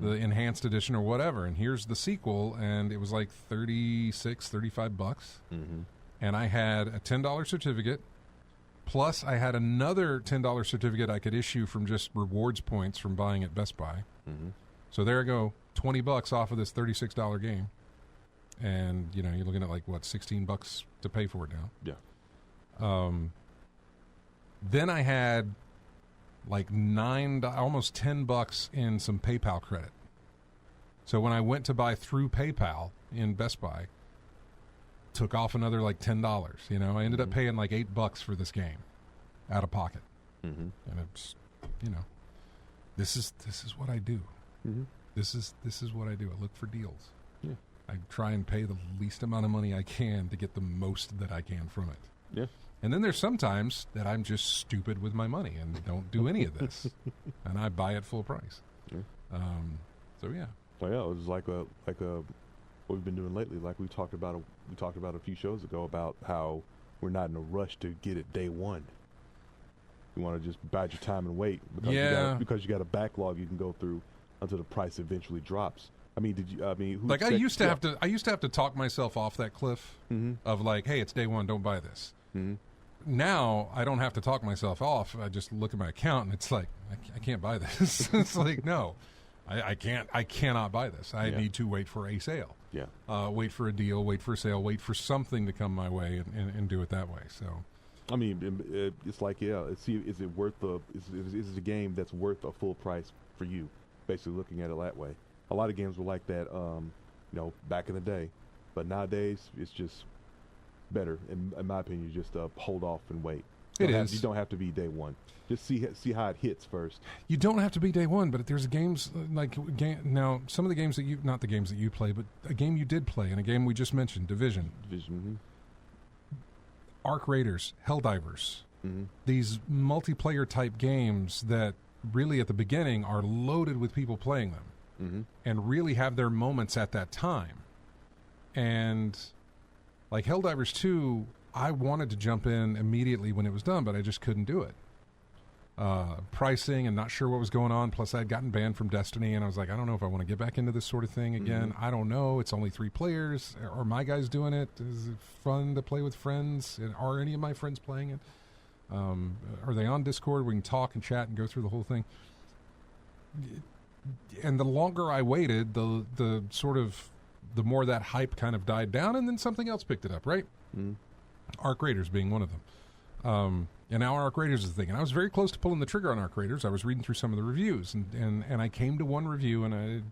the enhanced edition or whatever, and here's the sequel, and it was like $35. And I had a $10 certificate, plus I had another $10 certificate I could issue from just rewards points from buying at Best Buy. So there I go, $20 off of this $36 game. And, you're looking at like, what, $16 to pay for it now? Yeah. Then I had like almost $10 in some PayPal credit. So when I went to buy through PayPal in Best Buy, took off another like $10. You know, I ended up paying like $8 for this game, out of pocket. And it's, you know, this is what I do. This is what I do. I look for deals. Yeah. I try and pay the least amount of money I can to get the most that I can from it. Yeah. And then there's sometimes that I'm just stupid with my money and don't do any of this, and I buy it full price. Yeah. So yeah. So yeah, it was like a what we've been doing lately. Like we talked about a few shows ago about how we're not in a rush to get it day one. You want to just bide your time and wait because you got a backlog you can go through until the price eventually drops. I mean, like I used to have to talk myself off that cliff of like, hey, it's day one, don't buy this. Now I don't have to talk myself off. I just look at my account and it's like, I can't buy this. It's like, no, I cannot buy this. I need to wait for a sale. Yeah. Wait for a deal, wait for a sale, wait for something to come my way and do it that way. So, I mean, it's like, see, is it worth is it a game that's worth a full price for you? Basically looking at it that way. A lot of games were like that, back in the day, but nowadays it's just better, in my opinion. Just hold off and wait. You don't have to be day one. Just see how it hits first. You don't have to be day one, but there's games now. Some of the games that not the games that you play, but a game you did play, and a game we just mentioned, Division. Arc Raiders, Helldivers. These multiplayer type games that really at the beginning are loaded with people playing them and really have their moments at that time. And like Helldivers 2, I wanted to jump in immediately when it was done, but I just couldn't do it. Pricing and not sure what was going on. Plus I'd gotten banned from Destiny and I was like, I don't know if I want to get back into this sort of thing again. I don't know. It's only 3 players. Are my guys doing it? Is it fun to play with friends? And are any of my friends playing it? Are they on Discord? We can talk and chat and go through the whole thing. And the longer I waited, the more that hype kind of died down, and then something else picked it up, right? Arc Raiders being one of them. And now Arc Raiders is the thing. And I was very close to pulling the trigger on Arc Raiders. I was reading through some of the reviews, and I came to one review, and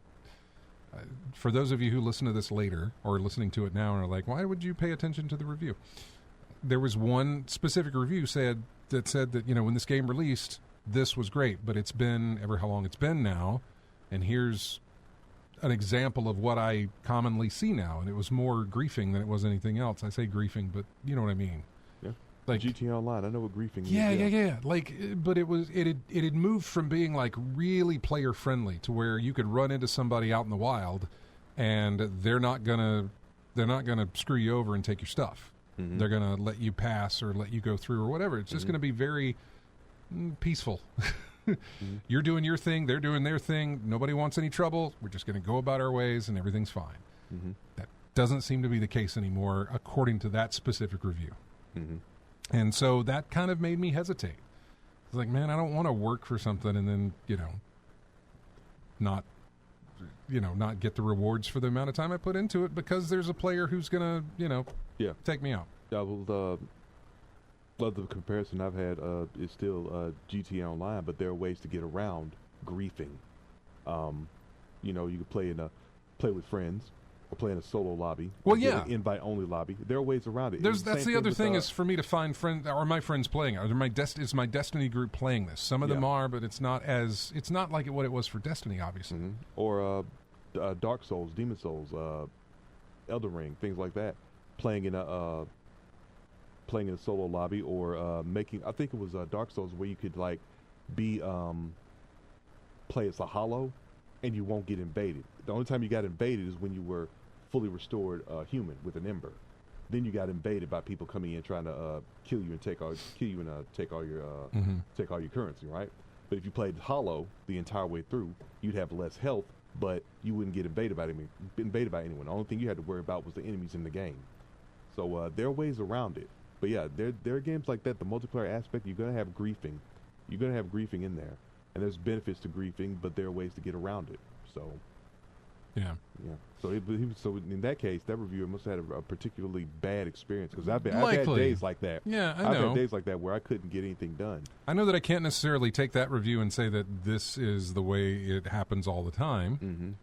for those of you who listen to this later or listening to it now and are like, why would you pay attention to the review? There was one specific review said that, you know, when this game released, this was great, but it's been ever how long it's been now, and here's an example of what I commonly see now, and it was more griefing than it was anything else. I say griefing, but you know what I mean. Yeah. Like GTA Online, I know what griefing is. Yeah. Like, but it had moved from being like really player friendly to where you could run into somebody out in the wild, and they're not gonna screw you over and take your stuff. They're going to let you pass or let you go through or whatever. It's just going to be very peaceful. You're doing your thing. They're doing their thing. Nobody wants any trouble. We're just going to go about our ways and everything's fine. That doesn't seem to be the case anymore, according to that specific review. And so that kind of made me hesitate. It's like, man, I don't want to work for something and then, not get the rewards for the amount of time I put into it because there's a player who's going to, take me out. Well, the comparison I've had is still GTA Online, but there are ways to get around griefing. You can play with friends or play in a solo lobby. Well, yeah. Invite only lobby. There are ways around it. That's the other thing is for me to find friends or my friends playing it. Is my Destiny group playing this? Some of them are, but it's not like what it was for Destiny, obviously. Or Dark Souls, Demon Souls, Elden Ring, things like that. Playing in a solo lobby or making. I think it was Dark Souls where you could play as a hollow, and you won't get invaded. The only time you got invaded is when you were fully restored human with an ember. Then you got invaded by people coming in trying to kill you and take all your currency, right? But if you played hollow the entire way through, you'd have less health, but you wouldn't get invaded by anyone. The only thing you had to worry about was the enemies in the game. So there are ways around it. But yeah, there are games like that. The multiplayer aspect, you're gonna have griefing. You're gonna have griefing in there, and there's benefits to griefing, but there are ways to get around it. So yeah. So in that case, that reviewer must have had a particularly bad experience because I've had days like that. Yeah, I know. I've had days like that where I couldn't get anything done. I know that I can't necessarily take that review and say that this is the way it happens all the time.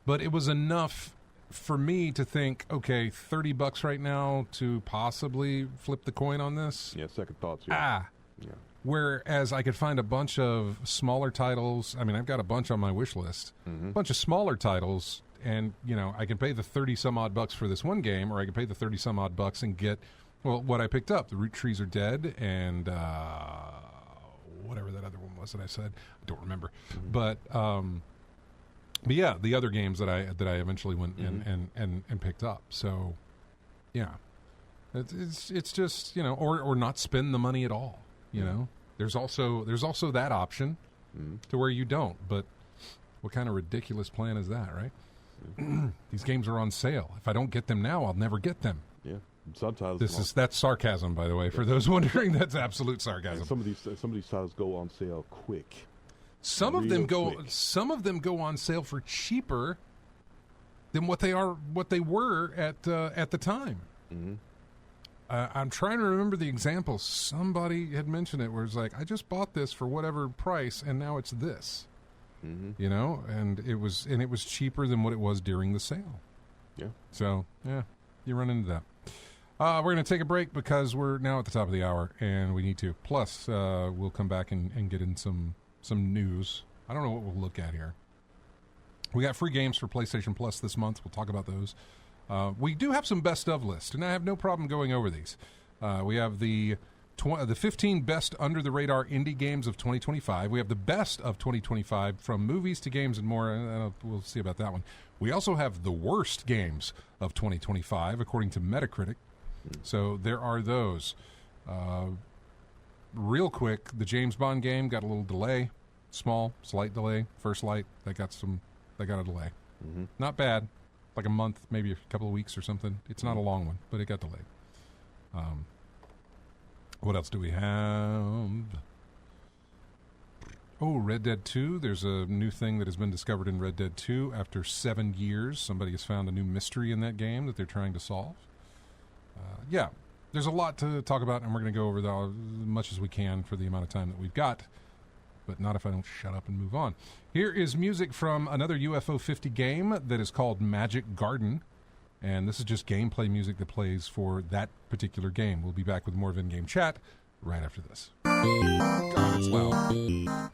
But it was enough for me to think, okay, $30 right now to possibly flip the coin on this. Yeah, second thoughts. Yeah. Yeah. Whereas I could find a bunch of smaller titles. I mean, I've got a bunch on my wish list. A bunch of smaller titles, and I can pay the 30 some odd bucks for this one game, or I can pay the 30 some odd bucks and get what I picked up. The Root Trees Are Dead, and whatever that other one was that I said. I don't remember. But yeah, the other games that I eventually went and picked up. So yeah, it's just or not spend the money at all. There's also that option to where you don't. But what kind of ridiculous plan is that, right? These games are on sale. If I don't get them now, I'll never get them. Yeah. Sometimes that's sarcasm, by the way, for those wondering. That's absolute sarcasm. Some of these titles go on sale quick. Some of them go on sale for cheaper than what they were at the time. I'm trying to remember the example. Somebody had mentioned it, where it's like, I just bought this for whatever price, and now it's this. And it was cheaper than what it was during the sale. Yeah. So yeah, you run into that. We're going to take a break because we're now at the top of the hour, and we need to. Plus, we'll come back and get in some news. I don't know what we'll look at here. We got free games for PlayStation Plus this month. We'll talk about those. We do have some best of lists, and I have no problem going over these. We have the 15 best under the radar indie games of 2025. We have the best of 2025 from movies to games and more. We'll see about that one. We also have the worst games of 2025 according to Metacritic. So there are those. Real quick, the James Bond game got a little delay, slight delay. First Light that got a delay. Not bad, like a month, maybe a couple of weeks or something. It's not a long one, but it got delayed. What else do we have? Oh, Red Dead 2. There's a new thing that has been discovered in Red Dead 2 after 7 years. Somebody has found a new mystery in that game that they're trying to solve. Yeah, there's a lot to talk about, and we're going to go over as much as we can for the amount of time that we've got, but not if I don't shut up and move on. Here is music from another UFO 50 game that is called Magic Garden, and this is just gameplay music that plays for that particular game. We'll be back with more of In-Game Chat right after this. God, it's loud.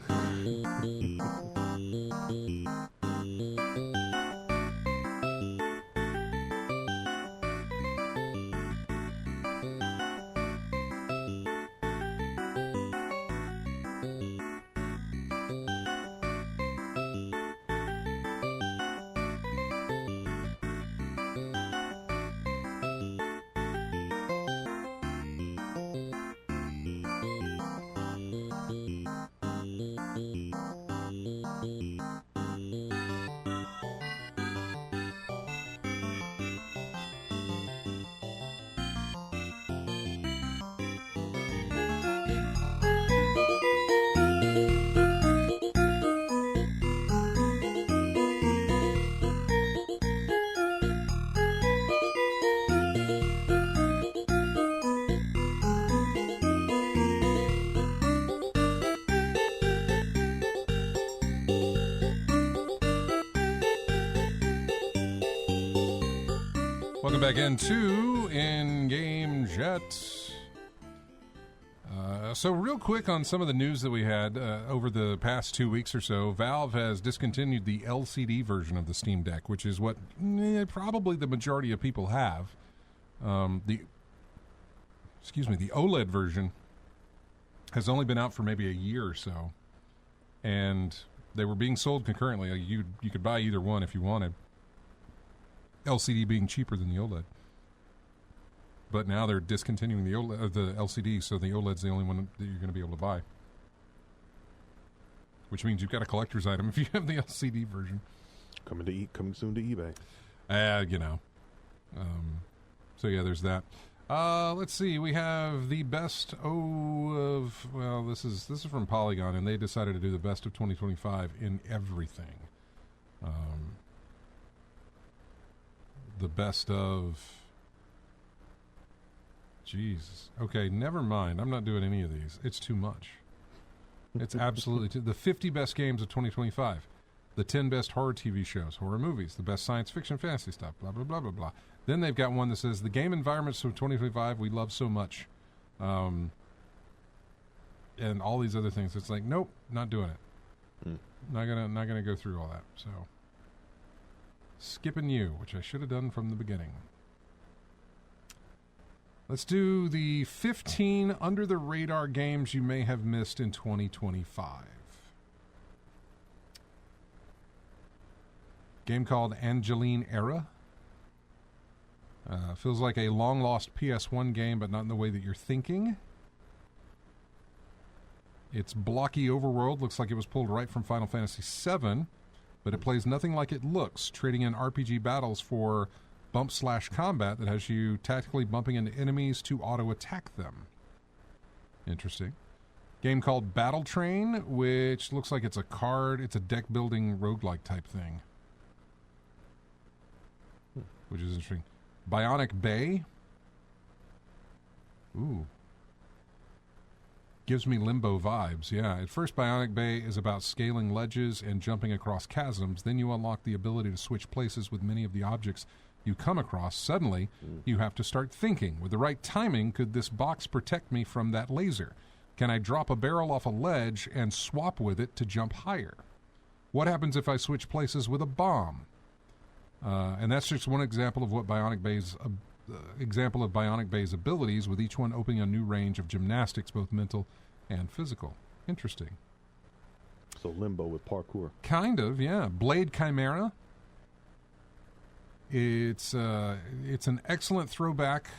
Welcome back into In-Game Chat. So real quick on some of the news that we had over the past 2 weeks or so, Valve has discontinued the LCD version of the Steam Deck, which is what probably the majority of people have. The OLED version has only been out for maybe a year or so, and they were being sold concurrently. You could buy either one if you wanted. LCD being cheaper than the OLED. But now they're discontinuing the LCD, so the OLED's the only one that you're going to be able to buy. Which means you've got a collector's item if you have the LCD version. Coming soon to eBay. So yeah, there's that. Let's see. We have the best of. Well, this is from Polygon, and they decided to do the best of 2025 in everything. The best of. Jesus. Okay, never mind. I'm not doing any of these. It's too much. It's absolutely the 50 best games of 2025. the 10 best horror TV shows, horror movies, the best science fiction, fantasy stuff, blah, blah, blah, blah, blah. Then they've got one that says the game environments of 2025 we love so much. And all these other things. It's like, nope, not doing it. Not gonna go through all that. So skipping you, which I should have done from the beginning. Let's do the 15 under the radar games you may have missed in 2025. Game called Angeline Era. Feels like a long-lost PS1 game, but not in the way that you're thinking. It's blocky overworld. Looks like it was pulled right from Final Fantasy VII, but it plays nothing like it looks, trading in RPG battles for bump/combat that has you tactically bumping into enemies to auto-attack them. Interesting. Game called Battle Train, which looks like it's a deck-building roguelike type thing. Which is interesting. Bionic Bay. Ooh. Gives me Limbo vibes, yeah. At first, Bionic Bay is about scaling ledges and jumping across chasms. Then you unlock the ability to switch places with many of the objects you come across. Suddenly, you have to start thinking. With the right timing, could this box protect me from that laser? Can I drop a barrel off a ledge and swap with it to jump higher? What happens if I switch places with a bomb? And that's just one example of what Bionic Bay's abilities, with each one opening a new range of gymnastics, both mental and physical. Interesting. So Limbo with parkour. Kind of, yeah. Blade Chimera. It's an excellent throwback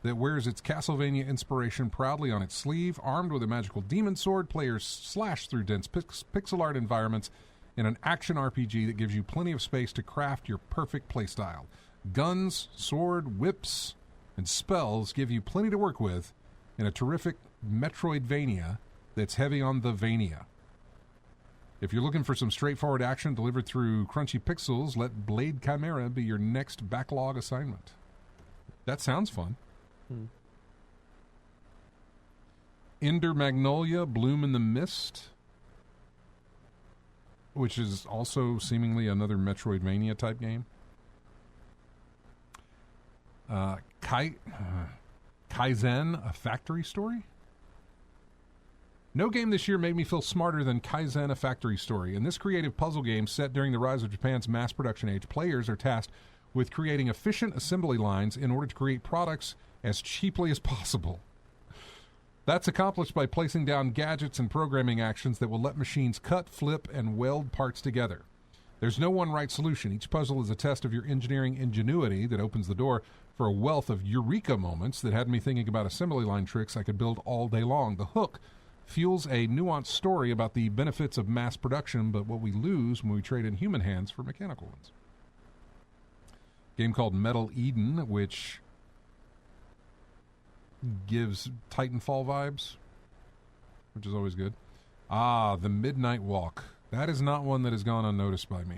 that wears its Castlevania inspiration proudly on its sleeve. Armed with a magical demon sword, players slash through dense pixel art environments in an action RPG that gives you plenty of space to craft your perfect playstyle. Guns, sword, whips, and spells give you plenty to work with in a terrific Metroidvania that's heavy on the Vania. If you're looking for some straightforward action delivered through crunchy pixels, let Blade Chimera be your next backlog assignment. That sounds fun. Ender Magnolia, Bloom in the Mist, which is also seemingly another Metroidvania type game. Kaizen, A Factory Story. No game this year made me feel smarter than Kaizen, A Factory Story. In this creative puzzle game set during the rise of Japan's mass production age, players are tasked with creating efficient assembly lines in order to create products as cheaply as possible. That's accomplished by placing down gadgets and programming actions that will let machines cut, flip, and weld parts together. There's no one right solution. Each puzzle is a test of your engineering ingenuity that opens the door for a wealth of eureka moments that had me thinking about assembly line tricks I could build all day long. The hook fuels a nuanced story about the benefits of mass production, but what we lose when we trade in human hands for mechanical ones. Game called Metal Eden, which gives Titanfall vibes, which is always good. The Midnight Walk. That is not one that has gone unnoticed by me.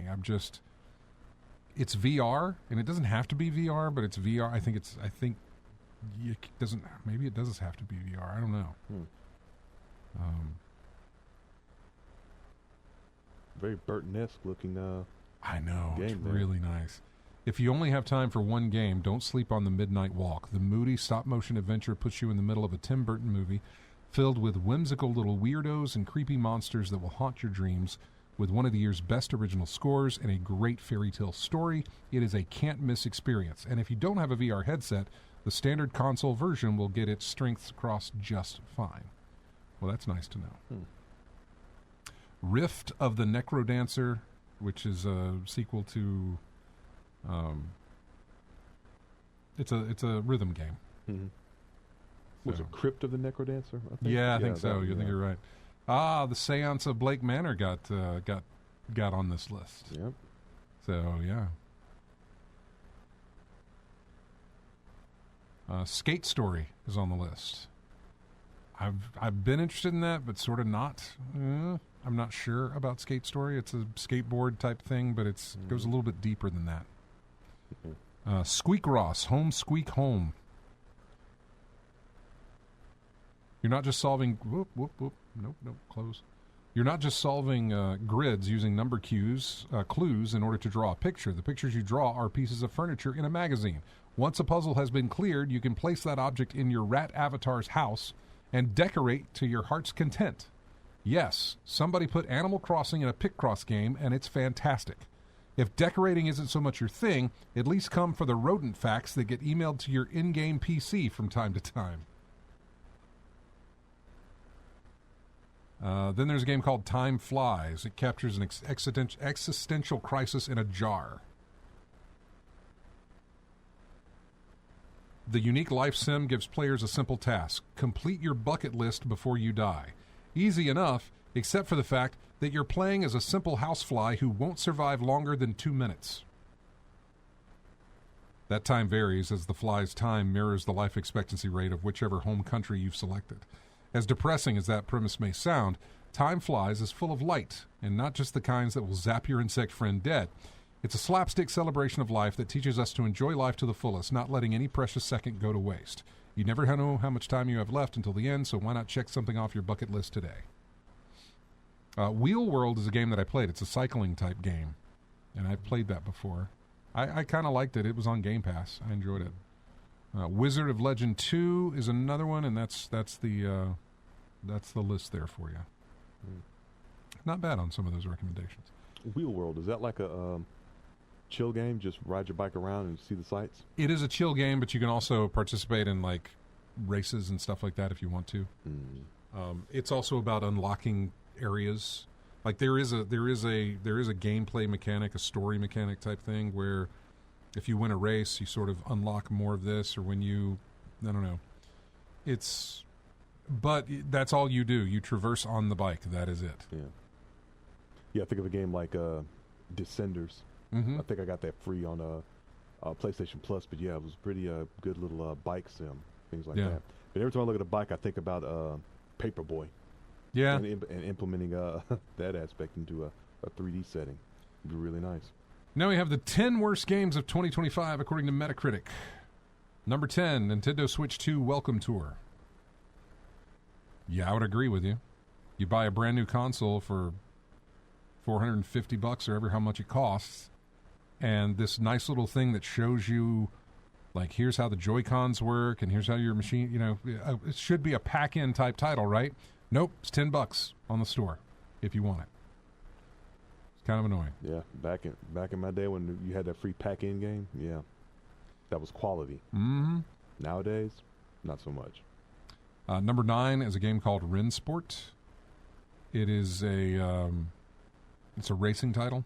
It's VR, and it doesn't have to be VR, but it's VR. Maybe it does have to be VR. I don't know. Very Burton-esque looking I know. game It's there. really nice. If you only have time for one game, don't sleep on The Midnight Walk. The moody stop-motion adventure puts you in the middle of a Tim Burton movie filled with whimsical little weirdos and creepy monsters that will haunt your dreams. With one of the year's best original scores and a great fairy tale story, it is a can't-miss experience. And if you don't have a VR headset, the standard console version will get its strengths across just fine. Well, that's nice to know. Rift of the Necrodancer, which is a sequel to... It's a rhythm game. Was it Crypt of the Necrodancer? I think? Yeah, I think so. You think you're right. The Seance of Blake Manor got on this list. Yep. So yeah. Skate Story is on the list. I've been interested in that, but sort of not. I'm not sure about Skate Story. It's a skateboard type thing, but it goes a little bit deeper than that. Squeak Ross, Home Squeak Home. You're not just solving... Whoop, whoop, whoop. Nope, close. You're not just solving grids using number clues in order to draw a picture. The pictures you draw are pieces of furniture in a magazine. Once a puzzle has been cleared, you can place that object in your rat avatar's house and decorate to your heart's content. Yes, somebody put Animal Crossing in a Picross game, and it's fantastic. If decorating isn't so much your thing, at least come for the rodent facts that get emailed to your in-game PC from time to time. Then there's a game called Time Flies. It captures an existential crisis in a jar. The unique life sim gives players a simple task. Complete your bucket list before you die. Easy enough, except for the fact that you're playing as a simple housefly who won't survive longer than 2 minutes. That time varies as the fly's time mirrors the life expectancy rate of whichever home country you've selected. As depressing as that premise may sound, Time Flies is full of light, and not just the kinds that will zap your insect friend dead. It's a slapstick celebration of life that teaches us to enjoy life to the fullest, not letting any precious second go to waste. You never know how much time you have left until the end, so why not check something off your bucket list today? Wheel World is a game that I played. It's a cycling type game, and I've played that before. I kind of liked it. It was on Game Pass. I enjoyed it. Wizard of Legend 2 is another one, and that's the list there for you. Not bad on some of those recommendations. Wheel World, is that like a chill game? Just ride your bike around and see the sights? It is a chill game, but you can also participate in like races and stuff like that if you want to. It's also about unlocking areas. Like there is a gameplay mechanic, a story mechanic type thing where if you win a race, you sort of unlock more of this, or when you, I don't know. But that's all you do. You traverse on the bike. That is it. Yeah, think of a game like Descenders. I think I got that free on PlayStation Plus, but yeah, it was pretty good little bike sim, things like that. But every time I look at a bike, I think about Paperboy. Yeah. And implementing that aspect into a 3D setting would be really nice. Now we have the 10 worst games of 2025 according to Metacritic. Number 10, Nintendo Switch 2 Welcome Tour. Yeah, I would agree with you. You buy a brand new console for $450 or ever how much it costs, and this nice little thing that shows you, like, here's how the Joy-Cons work, and here's how your machine, it should be a pack-in type title, right? Nope, it's $10 on the store if you want it. It's kind of annoying. Yeah, back in my day when you had that free pack-in game, yeah, that was quality. Nowadays, not so much. Number 9 is a game called Rensport. It is it's a racing title.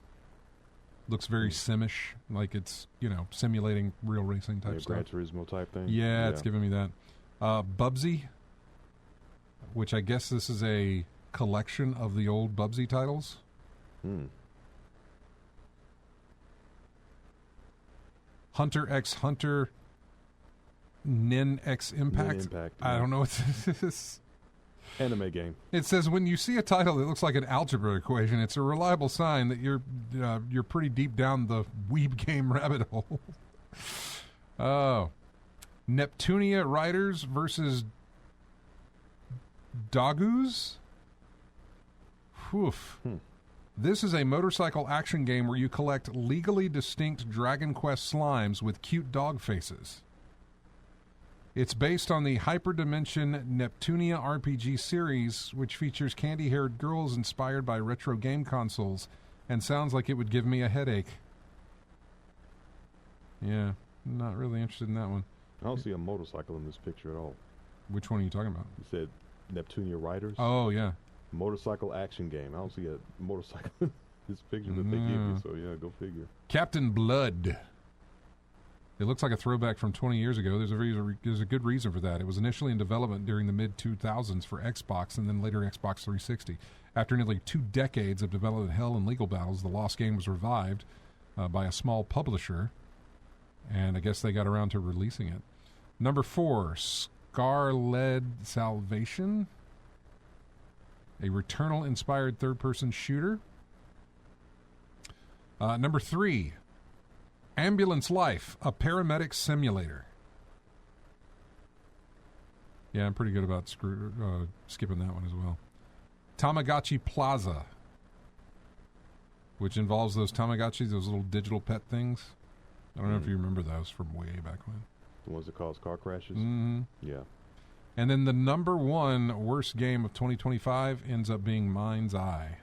Looks very simish, like it's simulating real racing type stuff. Gran Turismo type thing. Yeah, it's giving me that. Bubsy, which I guess this is a collection of the old Bubsy titles. Hunter x Hunter. Nin X Impact. I don't know what this is. Anime game. It says when you see a title that looks like an algebra equation, it's a reliable sign that you're pretty deep down the weeb game rabbit hole. Oh, Neptunia Riders versus Dogoos. This is a motorcycle action game where you collect legally distinct Dragon Quest slimes with cute dog faces. It's based on the Hyperdimension Neptunia RPG series, which features candy-haired girls inspired by retro game consoles, and sounds like it would give me a headache. Yeah, not really interested in that one. I don't see a motorcycle in this picture at all. Which one are you talking about? You said Neptunia Riders? Oh, yeah. Motorcycle action game. I don't see a motorcycle in this picture that they gave me, so yeah, go figure. Captain Blood. It looks like a throwback from 20 years ago. There's a good reason for that. It was initially in development during the mid-2000s for Xbox and then later Xbox 360. After nearly 2 decades of development hell and legal battles, the lost game was revived by a small publisher, and I guess they got around to releasing it. Number 4, Scar-Led Salvation, a Returnal-inspired third-person shooter. Number 3, Ambulance Life, a paramedic simulator. Yeah, I'm pretty good about skipping that one as well. Tamagotchi Plaza, which involves those Tamagotchis, those little digital pet things. I don't know if you remember those from way back when. The ones that cause car crashes? Mm-hmm. Yeah. And then the number one worst game of 2025 ends up being Mind's Eye.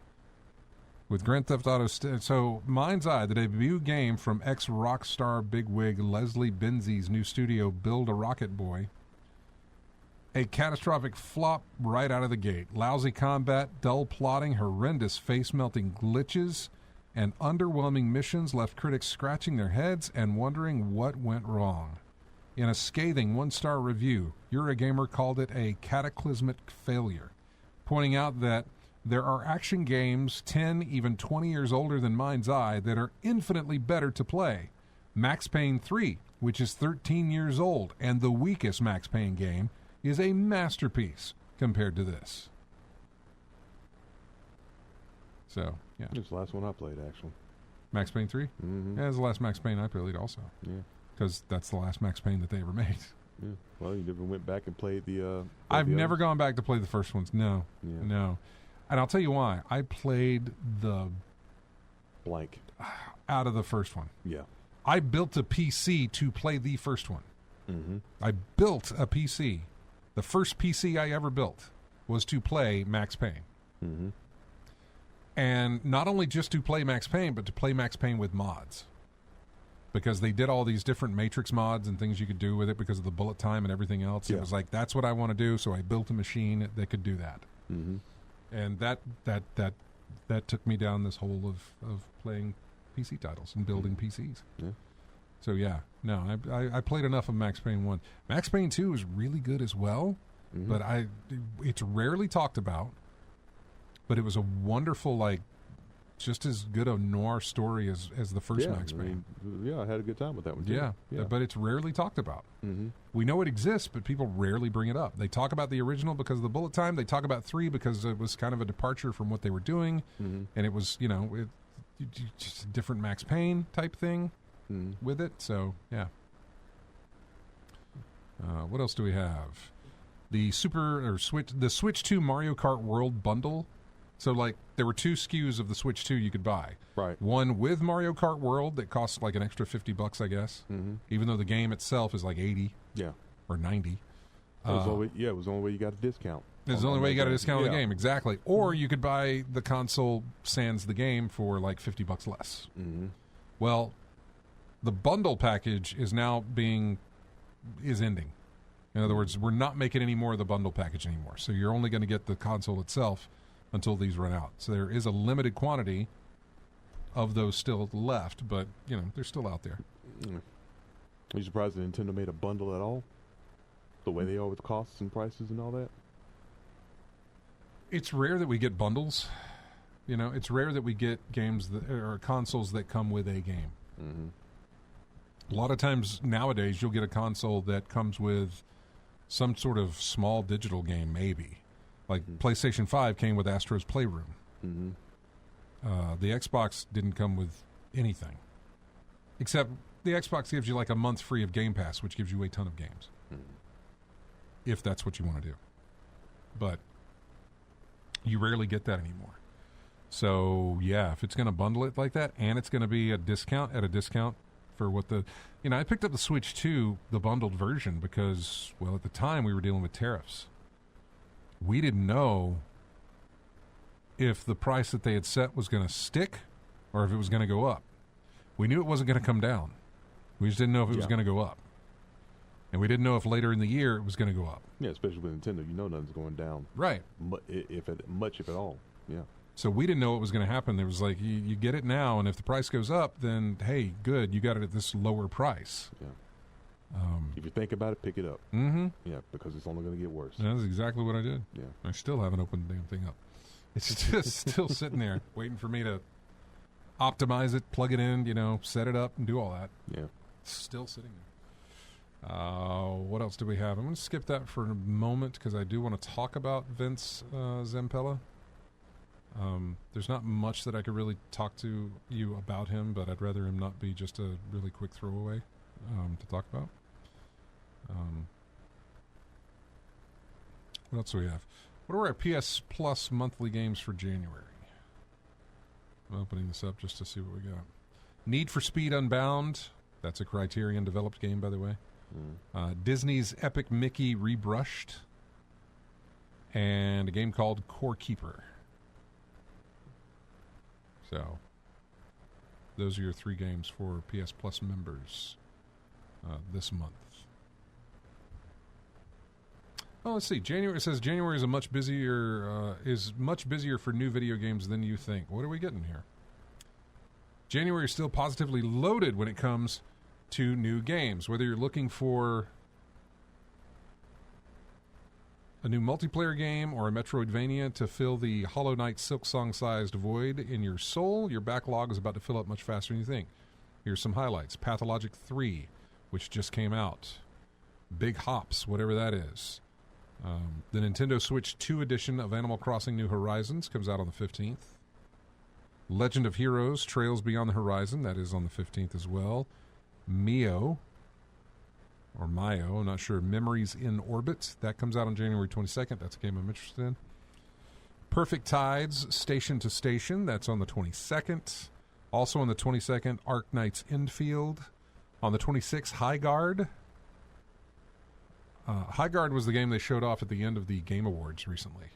With Grand Theft Auto... so Mind's Eye, the debut game from ex-Rockstar bigwig Leslie Benzies' new studio Build a Rocket Boy. A catastrophic flop right out of the gate. Lousy combat, dull plotting, horrendous face-melting glitches, and underwhelming missions left critics scratching their heads and wondering what went wrong. In a scathing one-star review, Eurogamer called it a cataclysmic failure, pointing out that there are action games 10, even 20 years older than Mind's Eye that are infinitely better to play. Max Payne 3, which is 13 years old, and the weakest Max Payne game, is a masterpiece compared to this. So, yeah. It's the last one I played, actually. Max Payne 3? Mm-hmm. Yeah, it's the last Max Payne I played also. Yeah. Because that's the last Max Payne that they ever made. Yeah. Well, you never went back and played the... I've never gone back to play the first ones. No. Yeah. No. And I'll tell you why. I played the... blank. out of the first one. Yeah. I built a PC to play the first one. Mm-hmm. I built a PC. The first PC I ever built was to play Max Payne. Mm-hmm. And not only just to play Max Payne, but to play Max Payne with mods. Because they did all these different Matrix mods and things you could do with it because of the bullet time and everything else. Yeah. It was like, that's what I want to do, so I built a machine that could do that. Mm-hmm. And that took me down this hole of playing PC titles and building PCs. Yeah. So yeah, no, I played enough of Max Payne 1. Max Payne 2 is really good as well, Mm-hmm. but it's rarely talked about. But it was a wonderful, like, just as good a noir story as the first Max Payne. I had a good time with that one too. Yeah, but it's rarely talked about. Mm-hmm. We know it exists, but people rarely bring it up. They talk about the original because of the bullet time. They talk about 3 because it was kind of a departure from what they were doing, Mm-hmm. and it was, just a different Max Payne type thing with it. So yeah. What else do we have? The Switch 2 Mario Kart World bundle. So, like, there were 2 SKUs of the Switch 2 you could buy. Right. One with Mario Kart World that costs like an extra $50, I guess. Mm-hmm. Even though the game itself is like 80 or 90. It was the only way you got a discount. It's the only way you got a discount on the game, exactly. Or you could buy the console sans the game for like $50 less. Mm-hmm. Well, the bundle package is now is ending. In other words, we're not making any more of the bundle package anymore. So you're only going to get the console itself until these run out. So there is a limited quantity of those still left, but, they're still out there. Are you surprised that Nintendo made a bundle at all? The way they are with costs and prices and all that? It's rare that we get bundles. It's rare that we get games or consoles that come with a game. Mm-hmm. A lot of times nowadays you'll get a console that comes with some sort of small digital game, maybe. Like PlayStation 5 came with Astro's Playroom. Mm-hmm. The Xbox didn't come with anything. Except the Xbox gives you like a month free of Game Pass, which gives you a ton of games. Mm-hmm. If that's what you want to do. But you rarely get that anymore. So, yeah, if it's going to bundle it like that, and it's going to be at a discount for what I picked up the Switch 2, the bundled version, because, well, at the time we were dealing with tariffs. We didn't know if the price that they had set was going to stick or if it was going to go up. We knew it wasn't going to come down. We just didn't know if it was going to go up. And we didn't know if later in the year it was going to go up. Yeah, especially with Nintendo, nothing's going down. Right. If at all. Yeah. So we didn't know what was going to happen. There was like, you get it now, and if the price goes up, then, hey, good, you got it at this lower price. Yeah. If you think about it, pick it up. Mm-hmm. Yeah, because it's only going to get worse. That's exactly what I did. Yeah. I still haven't opened the damn thing up. It's just still sitting there waiting for me to optimize it, plug it in, set it up, and do all that. Yeah. It's still sitting there. What else do we have? I'm going to skip that for a moment because I do want to talk about Vince Zampella. There's not much that I could really talk to you about him, but I'd rather him not be just a really quick throwaway to talk about. What else do we have? What are our PS Plus monthly games for January? I'm opening this up just to see what we got. Need for Speed Unbound. That's a Criterion developed game, by the way. Disney's Epic Mickey Rebrushed. And a game called Core Keeper. So, those are your 3 games for PS Plus members this month. Oh, let's see. January, it says January is much busier for new video games than you think. What are we getting here? January is still positively loaded when it comes to new games. Whether you're looking for a new multiplayer game or a Metroidvania to fill the Hollow Knight Silksong-sized void in your soul, your backlog is about to fill up much faster than you think. Here's some highlights. Pathologic 3, which just came out. Big Hops, whatever that is. The Nintendo Switch 2 edition of Animal Crossing New Horizons comes out on the 15th. Legend of Heroes, Trails Beyond the Horizon, that is on the 15th as well. Mayo, I'm not sure. Memories in Orbit, that comes out on January 22nd. That's a game I'm interested in. Perfect Tides, Station to Station, that's on the 22nd. Also on the 22nd, Ark Knights Endfield. On the 26th, High Guard. High Guard was the game they showed off at the end of the Game Awards recently.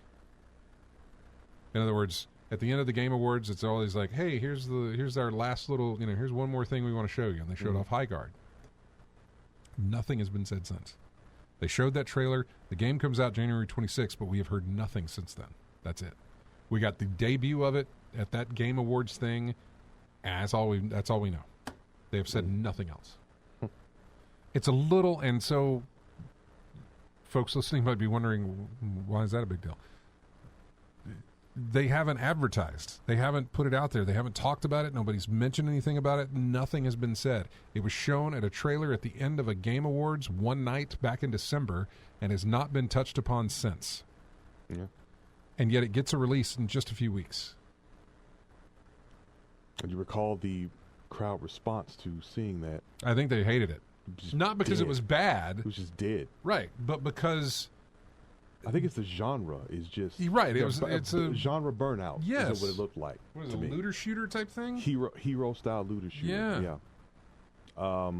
In other words, at the end of the Game Awards, it's always like, hey, here's our last little, here's one more thing we want to show you. And they showed off High Guard. Nothing has been said since. They showed that trailer. The game comes out January 26th, but we have heard nothing since then. That's it. We got the debut of it at that Game Awards thing. That's all we know. They have said nothing else. It's a little, and so folks listening might be wondering, why is that a big deal? They haven't advertised. They haven't put it out there. They haven't talked about it. Nobody's mentioned anything about it. Nothing has been said. It was shown at a trailer at the end of a Game Awards one night back in December and has not been touched upon since. Yeah. And yet it gets a release in just a few weeks. And you recall the crowd response to seeing that? I think they hated it. Not because it was bad. It was just dead. Right, but because I think it's the genre is just right. It's a genre burnout. Yes, is what it looked like. What is it, a looter shooter type thing? Hero style looter shooter. Yeah.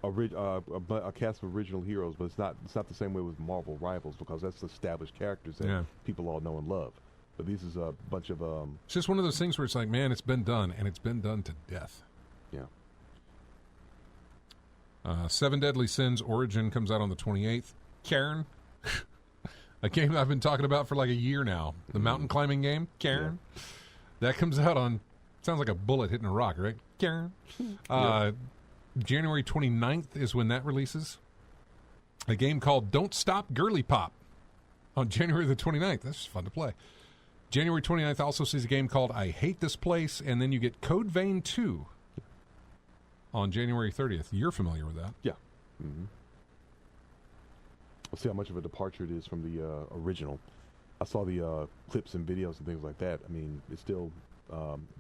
A cast of original heroes, but it's not the same way with Marvel Rivals because that's established characters that people all know and love. But this is a bunch of It's just one of those things where it's like, man, it's been done, and it's been done to death. Yeah. 7 Deadly Sins Origin comes out on the 28th. Karen, a game I've been talking about for like a year now. The mountain climbing game, Karen. Yeah. That comes out on, sounds like a bullet hitting a rock, right? Karen. January 29th is when that releases. A game called Don't Stop Girly Pop on January the 29th. That's just fun to play. January 29th also sees a game called I Hate This Place, and then you get Code Vein 2 on January 30th. You're familiar with that. Yeah. Mm-hmm. We'll see how much of a departure it is from the original. I saw the clips and videos and things like that. I mean, it's still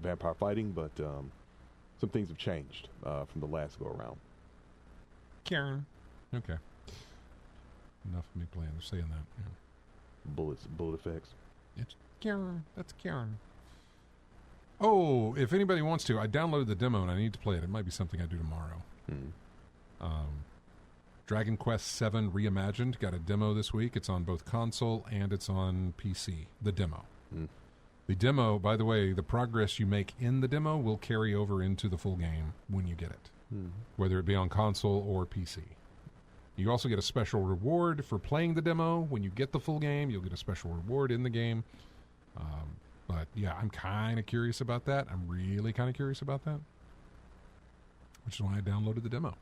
vampire fighting, but some things have changed from the last go-around. Karen. Okay. Enough of me playing or saying that. Yeah. Bullet effects. It's Karen. That's Karen. Oh, if anybody wants to, I downloaded the demo and I need to play it. It might be something I do tomorrow. Dragon Quest VII Reimagined got a demo this week. It's on both console and it's on PC. The demo. The demo, by the way, the progress you make in the demo will carry over into the full game when you get it, whether it be on console or PC. You also get a special reward for playing the demo. When you get the full game, you'll get a special reward in the game. But yeah, I'm kind of curious about that. I'm really kind of curious about that, which is why I downloaded the demo.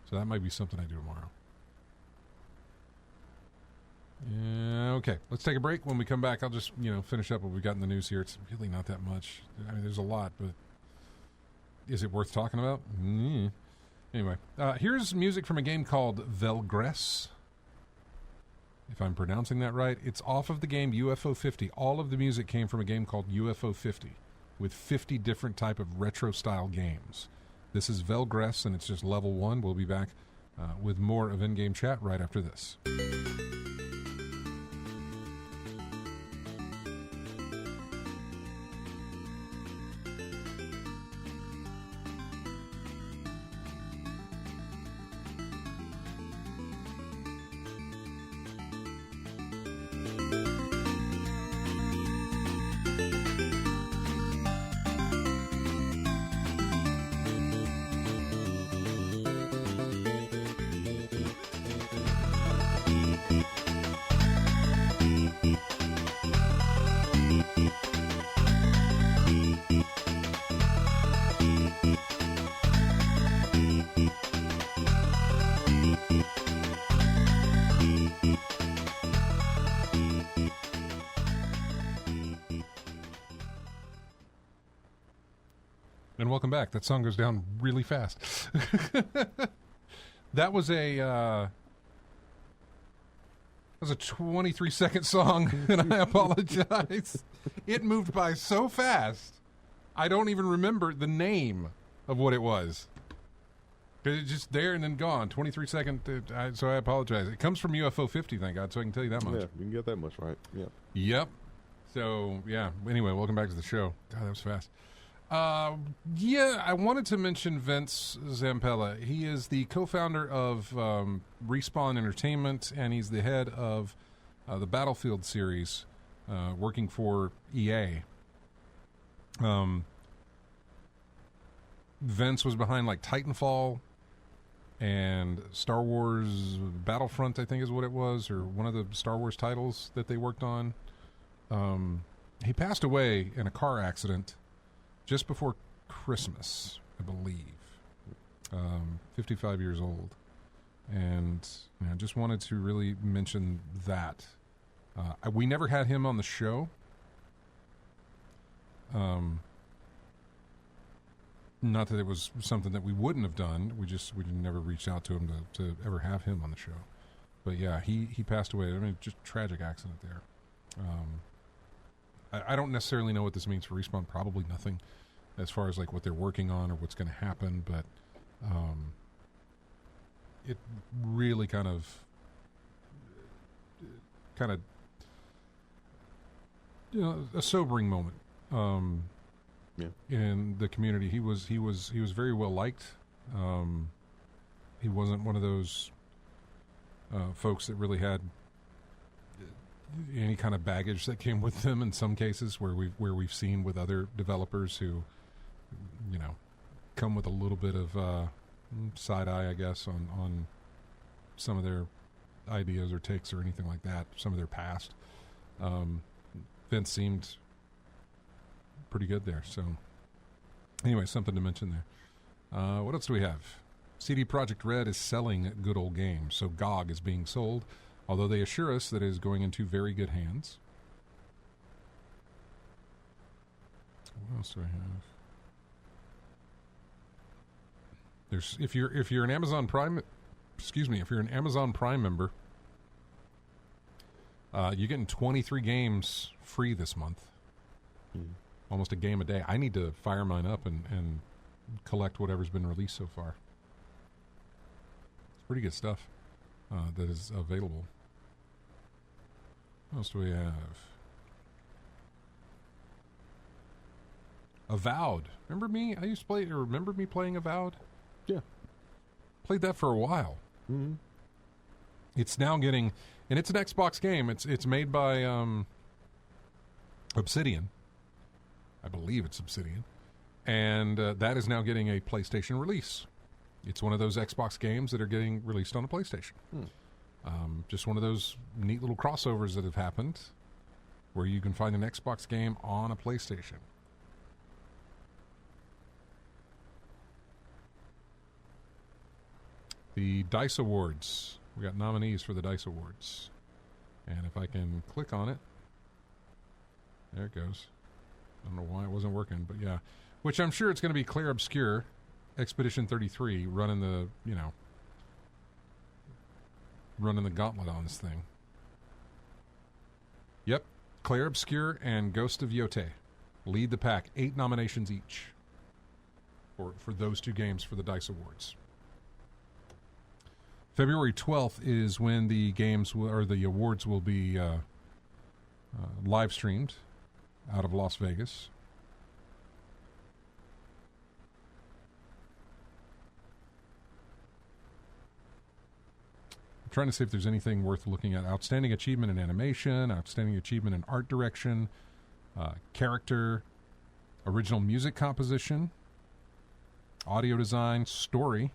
So that might be something I do tomorrow. Yeah, okay. Let's take a break. When we come back, I'll just, finish up what we've got in the news here. It's really not that much. I mean, there's a lot, but is it worth talking about? Anyway, here's music from a game called Velgress. If I'm pronouncing that right, it's off of the game UFO 50. All of the music came from a game called UFO 50 with 50 different type of retro-style games. This is Velgress, and it's just level 1. We'll be back with more of In-Game Chat right after this. And welcome back. That song goes down really fast. That was a 23-second song, and I apologize. It moved by so fast, I don't even remember the name of what it was. It's just there and then gone. 23-second, so I apologize. It comes from UFO 50, thank God, so I can tell you that much. Yeah, you can get that much right. Yeah. Yep. So, yeah. Anyway, welcome back to the show. God, that was fast. I wanted to mention Vince Zampella. He is the co-founder of Respawn Entertainment, and he's the head of the Battlefield series, working for EA. Vince was behind like Titanfall and Star Wars Battlefront, I think is what it was, or one of the Star Wars titles that they worked on. He passed away in a car accident just before Christmas, I believe. 55 years old. And I just wanted to really mention that. We never had him on the show. Not that it was something that we wouldn't have done. We never reached out to him to ever have him on the show. But yeah, he passed away. I mean, just tragic accident there. I don't necessarily know what this means for Respawn. Probably nothing, as far as like what they're working on or what's going to happen. But it really kind of a sobering moment. In the community, he was very well liked. He wasn't one of those folks that really had any kind of baggage that came with them. In some cases, where we've seen with other developers who, come with a little bit of side eye, I guess, on some of their ideas or takes or anything like that. Some of their past. Vince seemed pretty good there. So anyway, something to mention there. What else do we have? CD Projekt Red is selling good old games. So GOG is being sold, although they assure us that it is going into very good hands. What else do I have? There's if you're an Amazon Prime, if you're an Amazon Prime member, you're getting 23 games free this month. Almost a game a day. I need to fire mine up and collect whatever's been released so far. It's pretty good stuff that is available. What else do we have? Avowed. Remember me? I used to play. Remember me playing Avowed? Yeah. Played that for a while. Mm-hmm. It's now getting, and it's an Xbox game. It's made by Obsidian. I believe it's Obsidian. And that is now getting a PlayStation release. It's one of those Xbox games that are getting released on a PlayStation. Just one of those neat little crossovers that have happened where you can find an Xbox game on a PlayStation. The DICE Awards. We got nominees for the DICE Awards. And if I can click on it, there it goes. I don't know why it wasn't working, but yeah. Which I'm sure it's going to be Clair Obscur, Expedition 33, running the gauntlet on this thing. Yep. Clair Obscur and Ghost of Yote lead the pack. 8 nominations each for those two games for the DICE Awards. February 12th is when the the awards will be live streamed out of Las Vegas. I'm trying to see if there's anything worth looking at. Outstanding achievement in animation, outstanding achievement in art direction, character, original music composition, audio design, story.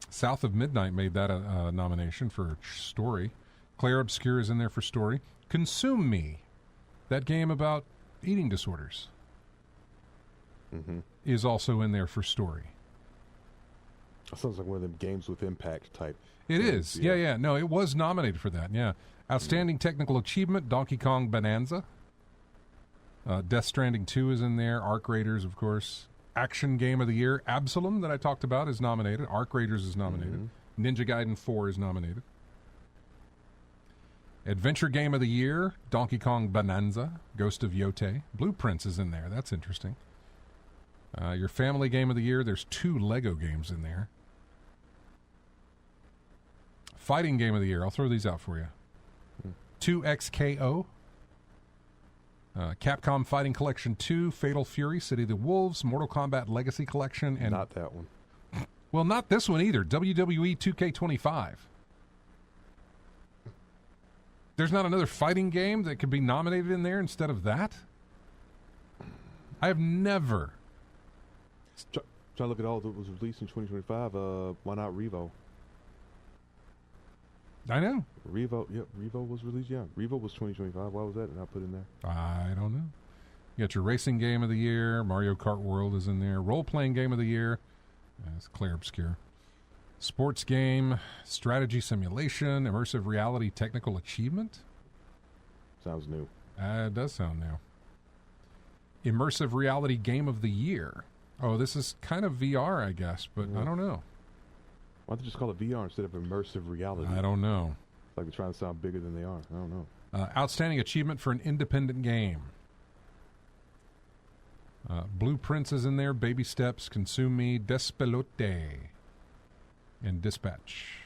South of Midnight made that a nomination for story. Clair Obscur is in there for story. Consume Me, that game about eating disorders, is also in there for story. That sounds like one of them games with impact type. It is. Yeah. No, it was nominated for that. Yeah. Outstanding technical achievement, Donkey Kong Bonanza. Death Stranding 2 is in there. Arc Raiders, of course. Action Game of the Year, Absalom, that I talked about, is nominated. Arc Raiders is nominated. Ninja Gaiden 4 is nominated. Adventure Game of the Year, Donkey Kong Bonanza, Ghost of Yote. Blueprints is in there. That's interesting. Your Family Game of the Year, there's 2 Lego games in there. Fighting Game of the Year, I'll throw these out for you. 2XKO. Capcom Fighting Collection 2, Fatal Fury, City of the Wolves, Mortal Kombat Legacy Collection, and... Not that one. Well, not this one either. WWE 2K25. There's not another fighting game that could be nominated in there instead of that? I have never... Trying to look at all that was released in 2025. Why not Revo? I know. Revo was released. Yeah, Revo was 2025. Why was that not put in there? I don't know. You got your Racing Game of the Year. Mario Kart World is in there. Role-Playing Game of the Year. That's Claire Obscure. Sports Game. Strategy Simulation. Immersive Reality Technical Achievement. Sounds new. It does sound new. Immersive Reality Game of the Year. Oh, this is kind of VR, I guess, but I don't know. Why don't they just call it VR instead of immersive reality? I don't know. It's like they're trying to sound bigger than they are. I don't know. Outstanding Achievement for an Independent Game. Blueprints is in there. Baby Steps, Consume Me, Despelote, and Dispatch.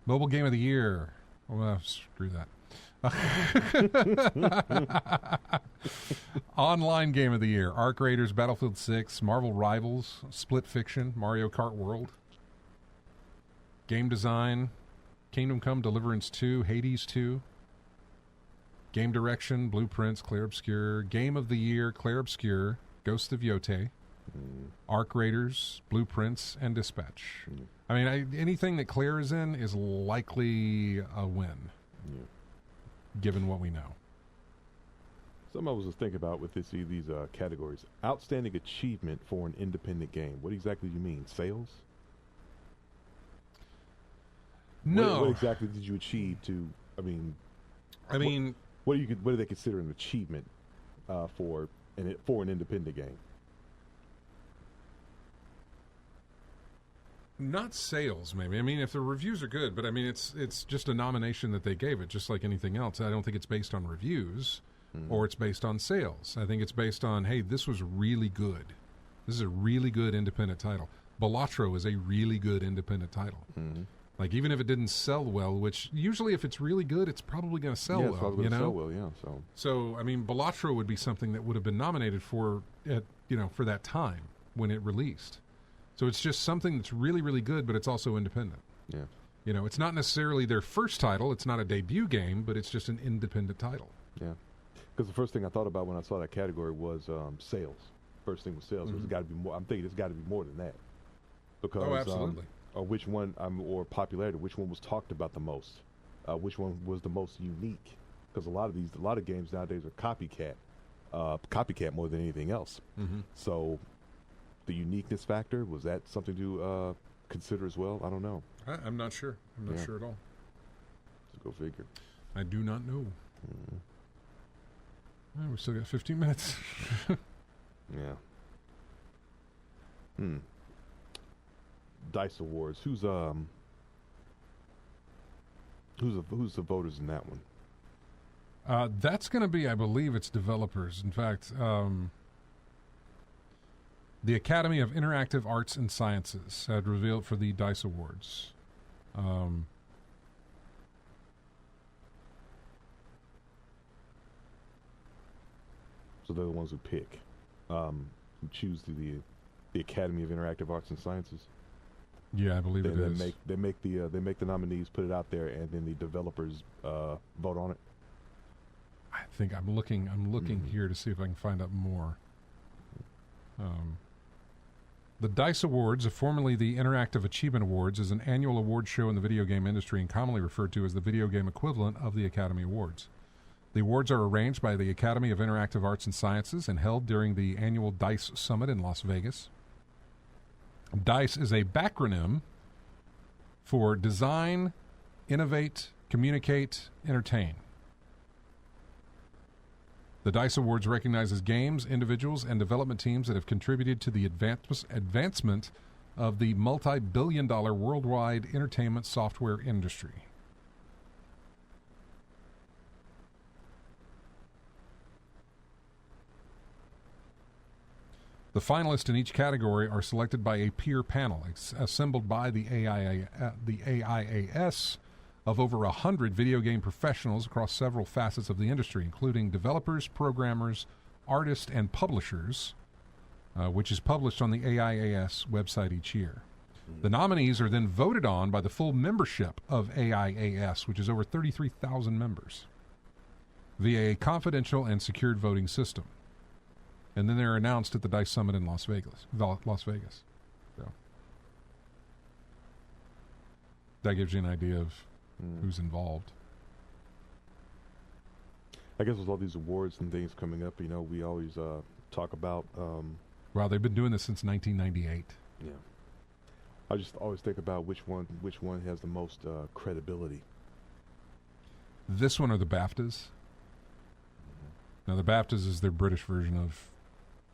Mobile Game of the Year. Well, screw that. Online Game of the Year. Arc Raiders, Battlefield 6, Marvel Rivals, Split Fiction, Mario Kart World. Game Design, Kingdom Come Deliverance 2, Hades 2. Game Direction, Blueprints, Claire Obscure. Game of the Year, Claire Obscure, Ghost of Yote. Arc Raiders, Blueprints, and Dispatch. I mean, anything that Claire is in is likely a win, given what we know. Something I was just thinking about with these categories. Outstanding Achievement for an Independent Game. What exactly do you mean? Sales? No. What exactly did you achieve to? I mean, what do they consider an achievement for an independent game? Not sales, maybe. I mean, if the reviews are good, but I mean, it's just a nomination that they gave it, just like anything else. I don't think it's based on reviews or it's based on sales. I think it's based on, hey, this was really good. This is a really good independent title. Balatro is a really good independent title. Like, even if it didn't sell well, which usually if it's really good, it's probably going to sell well. It's probably going to sell well, yeah. So, I mean, Balatro would be something that would have been nominated for that time when it released. So it's just something that's really, really good, but it's also independent. Yeah. You know, it's not necessarily their first title. It's not a debut game, but it's just an independent title. Yeah. Because the first thing I thought about when I saw that category was sales. First thing was sales. It's got to be more. I'm thinking it's got to be more than that. Because, absolutely. Or which one, or popularity, which one was talked about the most? Which one was the most unique? Because a lot of games nowadays are copycat more than anything else. So the uniqueness factor, was that something to consider as well? I don't know. I'm not sure. I'm not sure at all. Let's go figure. I do not know. Well, we still got 15 minutes. Yeah. DICE Awards. Who's the voters in that one? That's going to be, I believe, it's developers. In fact, the Academy of Interactive Arts and Sciences had revealed for the DICE Awards. So they're the ones who pick, who choose the Academy of Interactive Arts and Sciences. Yeah, I believe it is. They make the nominees, put it out there, and then the developers vote on it. I think I'm looking here to see if I can find out more. The DICE Awards, formerly the Interactive Achievement Awards, is an annual award show in the video game industry and commonly referred to as the video game equivalent of the Academy Awards. The awards are arranged by the Academy of Interactive Arts and Sciences and held during the annual DICE Summit in Las Vegas. DICE is a backronym for Design, Innovate, Communicate, Entertain. The DICE Awards recognizes games, individuals, and development teams that have contributed to the advancement of the multi-billion-dollar worldwide entertainment software industry. The finalists in each category are selected by a peer panel assembled by the AIAS of over 100 video game professionals across several facets of the industry, including developers, programmers, artists, and publishers, which is published on the AIAS website each year. The nominees are then voted on by the full membership of AIAS, which is over 33,000 members, via a confidential and secured voting system. And then they're announced at the DICE Summit in Las Vegas. So that gives you an idea of who's involved. I guess with all these awards and things coming up, we always talk about. Well, they've been doing this since 1998. Yeah. I just always think about which one has the most credibility. This one or the BAFTAs? Now, the BAFTAs is their British version of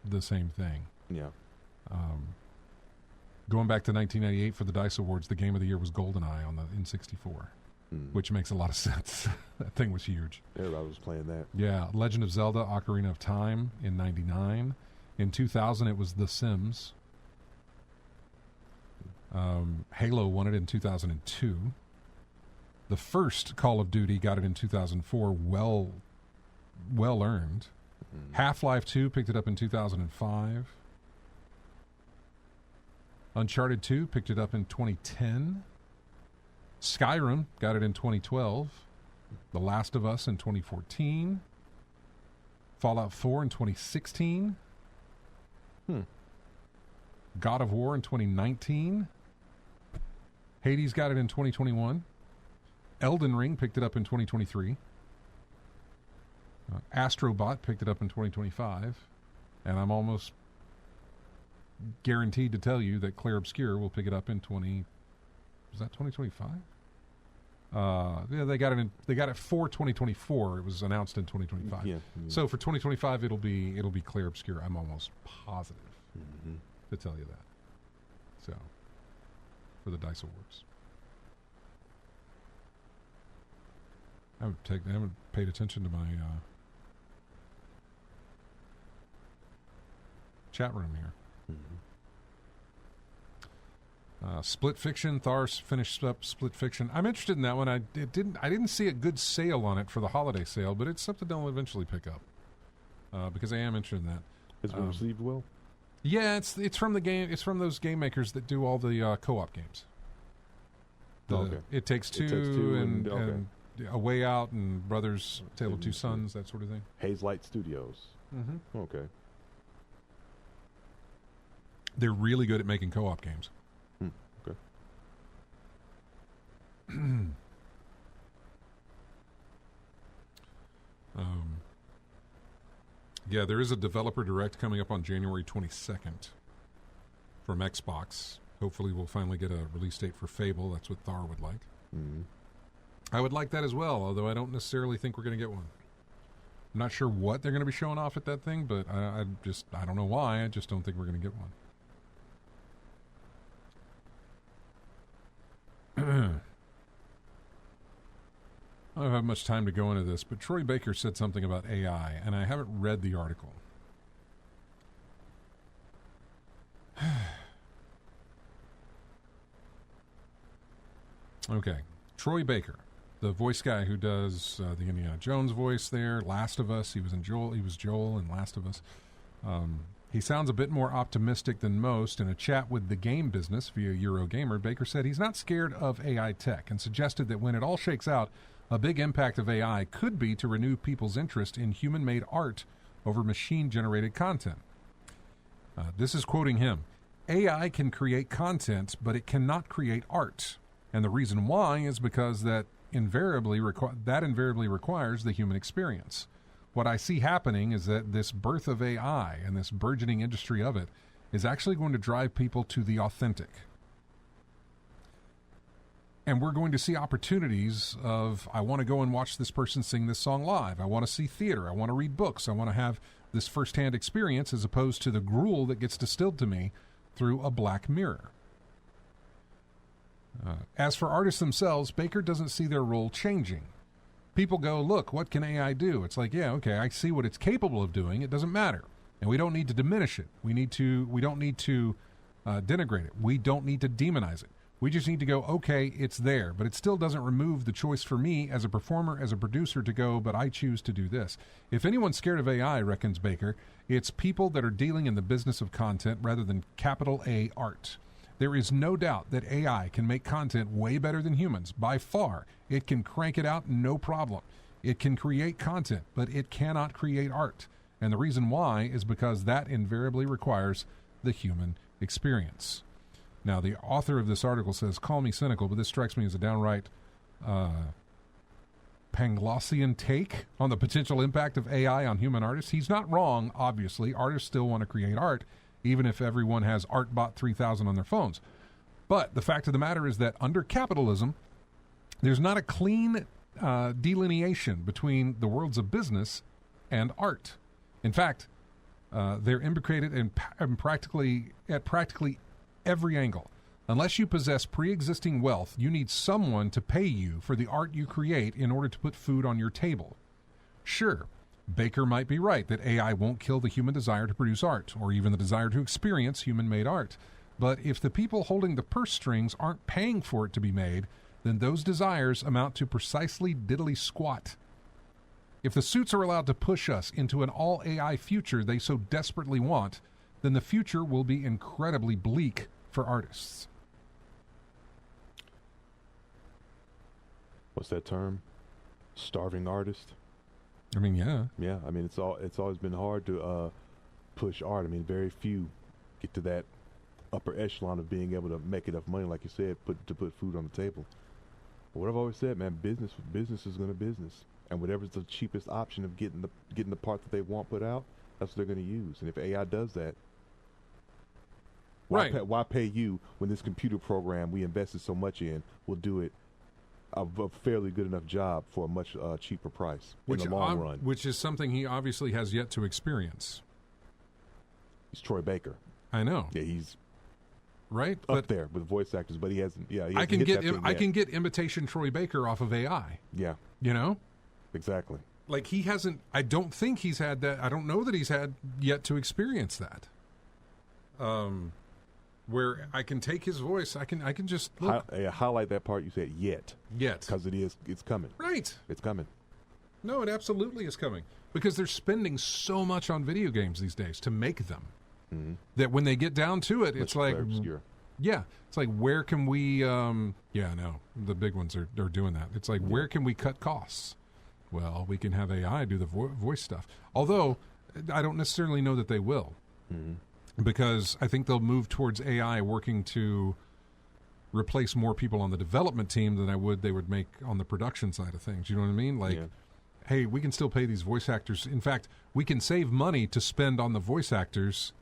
the same thing. Yeah. Going back to 1998 for the DICE Awards, the game of the year was GoldenEye on the N64, which makes a lot of sense. That thing was huge. Everybody was playing that. Yeah. Legend of Zelda: Ocarina of Time in 99. In 2000, it was The Sims. Halo won it in 2002. The first Call of Duty got it in 2004. Well earned. Half-Life 2 picked it up in 2005. Uncharted 2 picked it up in 2010. Skyrim got it in 2012. The Last of Us in 2014. Fallout 4 in 2016. God of War in 2019. Hades got it in 2021. Elden Ring picked it up in 2023. Astrobot picked it up in 2025. And I'm almost guaranteed to tell you that Clair Obscur will pick it up in 2025? Yeah, they got it for 2024. It was announced in 2025. Yeah. So for 2025 it'll be Clair Obscur. I'm almost positive to tell you that. So for the DICE Awards. I haven't paid attention to my chat room here. Split Fiction. Thars finished up Split Fiction. I'm interested in that one. I didn't see a good sale on it for the holiday sale, but it's something they'll eventually pick up because I am interested in that. It's been received well. Yeah, it's from the game. It's from those game makers that do all the co-op games. It Takes Two and A Way Out and Brothers Tale of Two Sons, that sort of thing. Hazelight Studios. Okay. They're really good at making co-op games. Okay. Yeah, there is a developer direct coming up on January 22nd from Xbox. Hopefully we'll finally get a release date for Fable. That's what Thar would like. I would like that as well, although I don't necessarily think we're going to get one. I'm not sure what they're going to be showing off at that thing, but I don't know why. I just don't think we're going to get one. I don't have much time to go into this, but Troy Baker said something about AI, and I haven't read the article. Okay. Troy Baker, the voice guy who does the Indiana Jones voice there, Last of Us. He was Joel in Last of Us. He sounds a bit more optimistic than most. In a chat with The Game Business via Eurogamer, Baker said he's not scared of AI tech and suggested that when it all shakes out, a big impact of AI could be to renew people's interest in human-made art over machine-generated content. This is quoting him. AI can create content, but it cannot create art. And the reason why is because that invariably requires the human experience. What I see happening is that this birth of AI and this burgeoning industry of it is actually going to drive people to the authentic. And we're going to see opportunities of, I want to go and watch this person sing this song live. I want to see theater. I want to read books. I want to have this firsthand experience as opposed to the gruel that gets distilled to me through a black mirror. As for artists themselves, Baker doesn't see their role changing. People go, look, what can AI do? It's like, yeah, okay, I see what it's capable of doing. It doesn't matter. And we don't need to diminish it. We don't need to denigrate it. We don't need to demonize it. We just need to go, okay, it's there. But it still doesn't remove the choice for me as a performer, as a producer to go, but I choose to do this. If anyone's scared of AI, reckons Baker, it's people that are dealing in the business of content rather than capital A art. There is no doubt that AI can make content way better than humans. By far, it can crank it out, no problem. It can create content, but it cannot create art. And the reason why is because that invariably requires the human experience. Now, the author of this article says, call me cynical, but this strikes me as a downright Panglossian take on the potential impact of AI on human artists. He's not wrong, obviously. Artists still want to create art, even if everyone has ArtBot 3000 on their phones. But the fact of the matter is that under capitalism, there's not a clean delineation between the worlds of business and art. In fact, they're imbricated in practically every angle. Unless you possess pre-existing wealth, you need someone to pay you for the art you create in order to put food on your table. Sure, Baker might be right that AI won't kill the human desire to produce art, or even the desire to experience human-made art. But if the people holding the purse strings aren't paying for it to be made, then those desires amount to precisely diddly squat. If the suits are allowed to push us into an all-AI future they so desperately want, then the future will be incredibly bleak for artists. What's that term? Starving artist? I mean, yeah. Yeah, I mean, it's always been hard to push art. I mean, very few get to that upper echelon of being able to make enough money, like you said, to put food on the table. But what I've always said, man, business is going to business, and whatever's the cheapest option of getting the part that they want put out, that's what they're going to use. And if AI does that, why pay you when this computer program we invested so much in will do it a fairly good enough job for a much cheaper price in the long run? Which is something he obviously has yet to experience. He's Troy Baker. I know. Yeah, he's right up there with voice actors, but he hasn't. Yeah, I can get imitation Troy Baker off of AI. Yeah, you know, exactly. Like he hasn't. I don't think he's had that. I don't know that he's had yet to experience that. Where I can take his voice, I can just look. Highlight that part you said yet, because it's coming. Right, it's coming. No, it absolutely is coming because they're spending so much on video games these days to make them that when they get down to it, it's like obscure. Yeah, it's like where can we? No, the big ones are doing that. It's like where can we cut costs? Well, we can have AI do the voice stuff. Although I don't necessarily know that they will. Because I think they'll move towards AI working to replace more people on the development team than they would make on the production side of things. You know what I mean? Like, hey, we can still pay these voice actors. In fact, we can save money to spend on the voice actors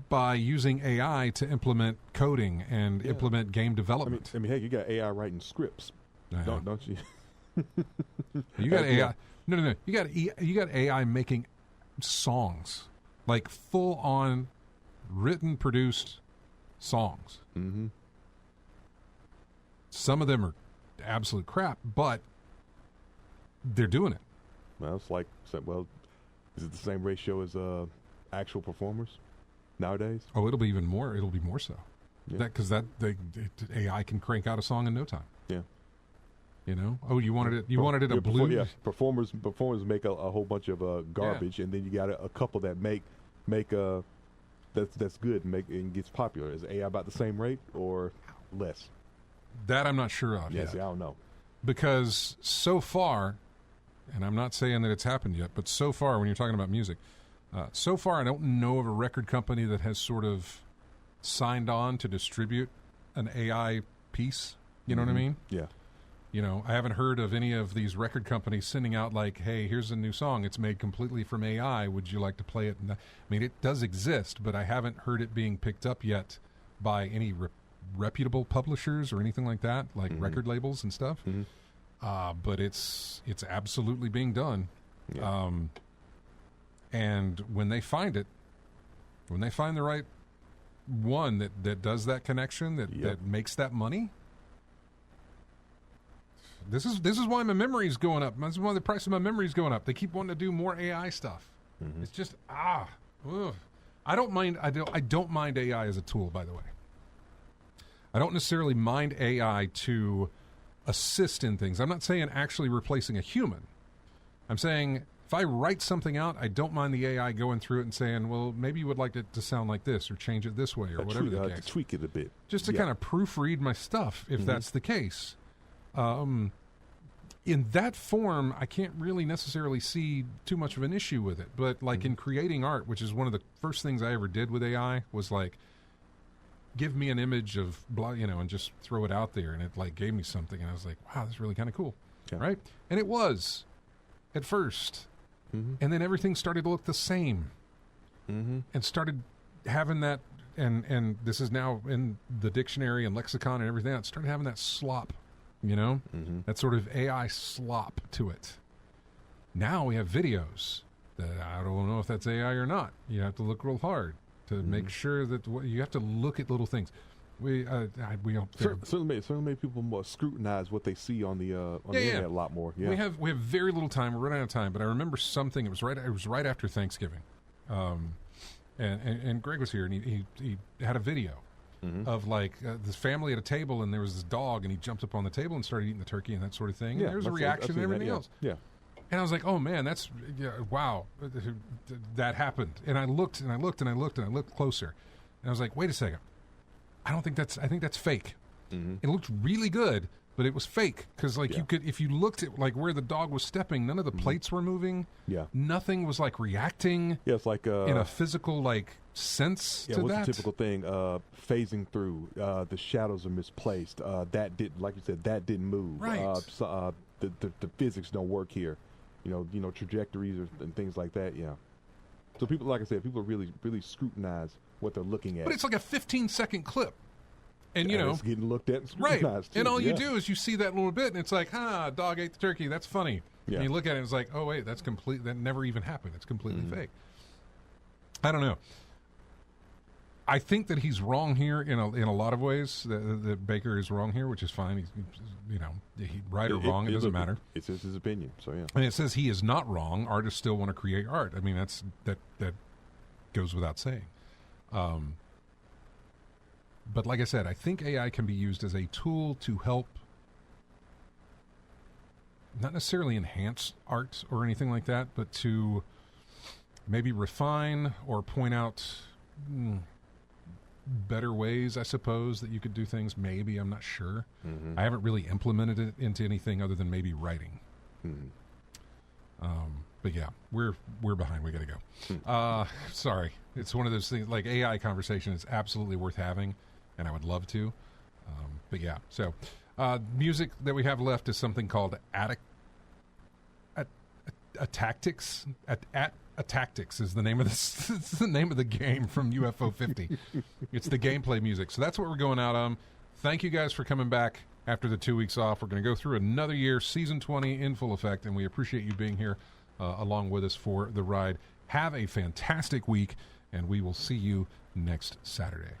by using AI to implement coding and implement game development. I mean, hey, you got AI writing scripts, don't you? You got AI. No. You got AI making songs. Like full-on written, produced songs. Some of them are absolute crap, but they're doing it. Well, it's like, is it the same ratio as actual performers nowadays? Oh, it'll be even more. It'll be more so. Because AI can crank out a song in no time. Yeah. You know? Oh, you wanted it a blues? Yeah, performers make a whole bunch of garbage, and then you got a couple that make that's good and gets popular. Is AI about the same rate or less? That I'm not sure of. Yes, I don't know. Because so far, and I'm not saying that it's happened yet, but so far when you're talking about music, so far I don't know of a record company that has sort of signed on to distribute an AI piece. You know what I mean? Yeah. You know, I haven't heard of any of these record companies sending out like, hey, here's a new song. It's made completely from AI. Would you like to play it? I mean, it does exist, but I haven't heard it being picked up yet by any reputable publishers or anything like that, like Mm-hmm. record labels and stuff. Mm-hmm. But it's absolutely being done. Yeah. And when they find it, when they find the right one that does that connection, that makes that money, this is why my memory's going up. This is why the price of my memory's going up. They keep wanting to do more AI stuff. Mm-hmm. It's just ugh. I don't mind AI as a tool, by the way. I don't necessarily mind AI to assist in things. I'm not saying actually replacing a human. I'm saying if I write something out, I don't mind the AI going through it and saying, well, maybe you would like it to sound like this or change it this way or whatever the case. To tweak it a bit. Just to kind of proofread my stuff, if that's the case. In that form, I can't really necessarily see too much of an issue with it. But like in creating art, which is one of the first things I ever did with AI, was like, give me an image of blah, and just throw it out there. And it like gave me something. And I was like, wow, that's really kind of cool. Yeah. Right? And it was at first. Mm-hmm. And then everything started to look the same. Mm-hmm. And started having that, and this is now in the dictionary and lexicon and everything else, started having that slop, that sort of AI slop to it. Now we have videos that I don't know if that's AI or not. You have to look real hard to make sure that you have to look at little things. We don't. Certainly made people more scrutinize what they see on the internet a lot more. Yeah. We have very little time. We're running out of time. But I remember something. It was right after Thanksgiving, and Greg was here, and he had a video of like this family at a table, and there was this dog, and he jumped up on the table and started eating the turkey and that sort of thing. Yeah, and there was a reaction and everything else. Yeah. And I was like, oh man, wow, that happened. And I looked and I looked and I looked and I looked closer, and I was like, wait a second. I think that's fake. Mm-hmm. It looked really good, but it was fake because you could, if you looked at like where the dog was stepping, none of the plates were moving. Yeah, nothing was like reacting. Yeah, it's like in a physical like sense. Yeah, to what's that? the typical thing? Phasing through. The shadows are misplaced. That didn't, like you said, that didn't move. Right. The physics don't work here. Trajectories and things like that. Yeah. So people, like I said, people really scrutinize what they're looking at. But it's like a 15-second clip. And, it's getting looked at and scrutinized, right. too. And all you do is you see that little bit, and it's like, dog ate the turkey. That's funny. Yeah. And you look at it, and it's like, oh, wait, that never even happened. It's completely fake. I don't know. I think that he's wrong here in a lot of ways. That Baker is wrong here, which is fine. He's right or wrong, it doesn't matter. It's his opinion, so yeah. And it says he is not wrong. Artists still want to create art. I mean, that goes without saying. But like I said, I think AI can be used as a tool to help not necessarily enhance art or anything like that, but to maybe refine or point out better ways, I suppose, that you could do things. Maybe, I'm not sure. Mm-hmm. I haven't really implemented it into anything other than maybe writing. Mm-hmm. But yeah, we're behind. We got to go. Sorry. It's one of those things, like AI conversation is absolutely worth having, and I would love to. But yeah, so music that we have left is something called Tactics. Tactics is the name of this. It's the name of the game from UFO 50. It's the gameplay music. So that's what we're going out on. Thank you guys for coming back after the 2 weeks off. We're going to go through another year, season 20 in full effect, and we appreciate you being here along with us for the ride. Have a fantastic week, and we will see you next Saturday.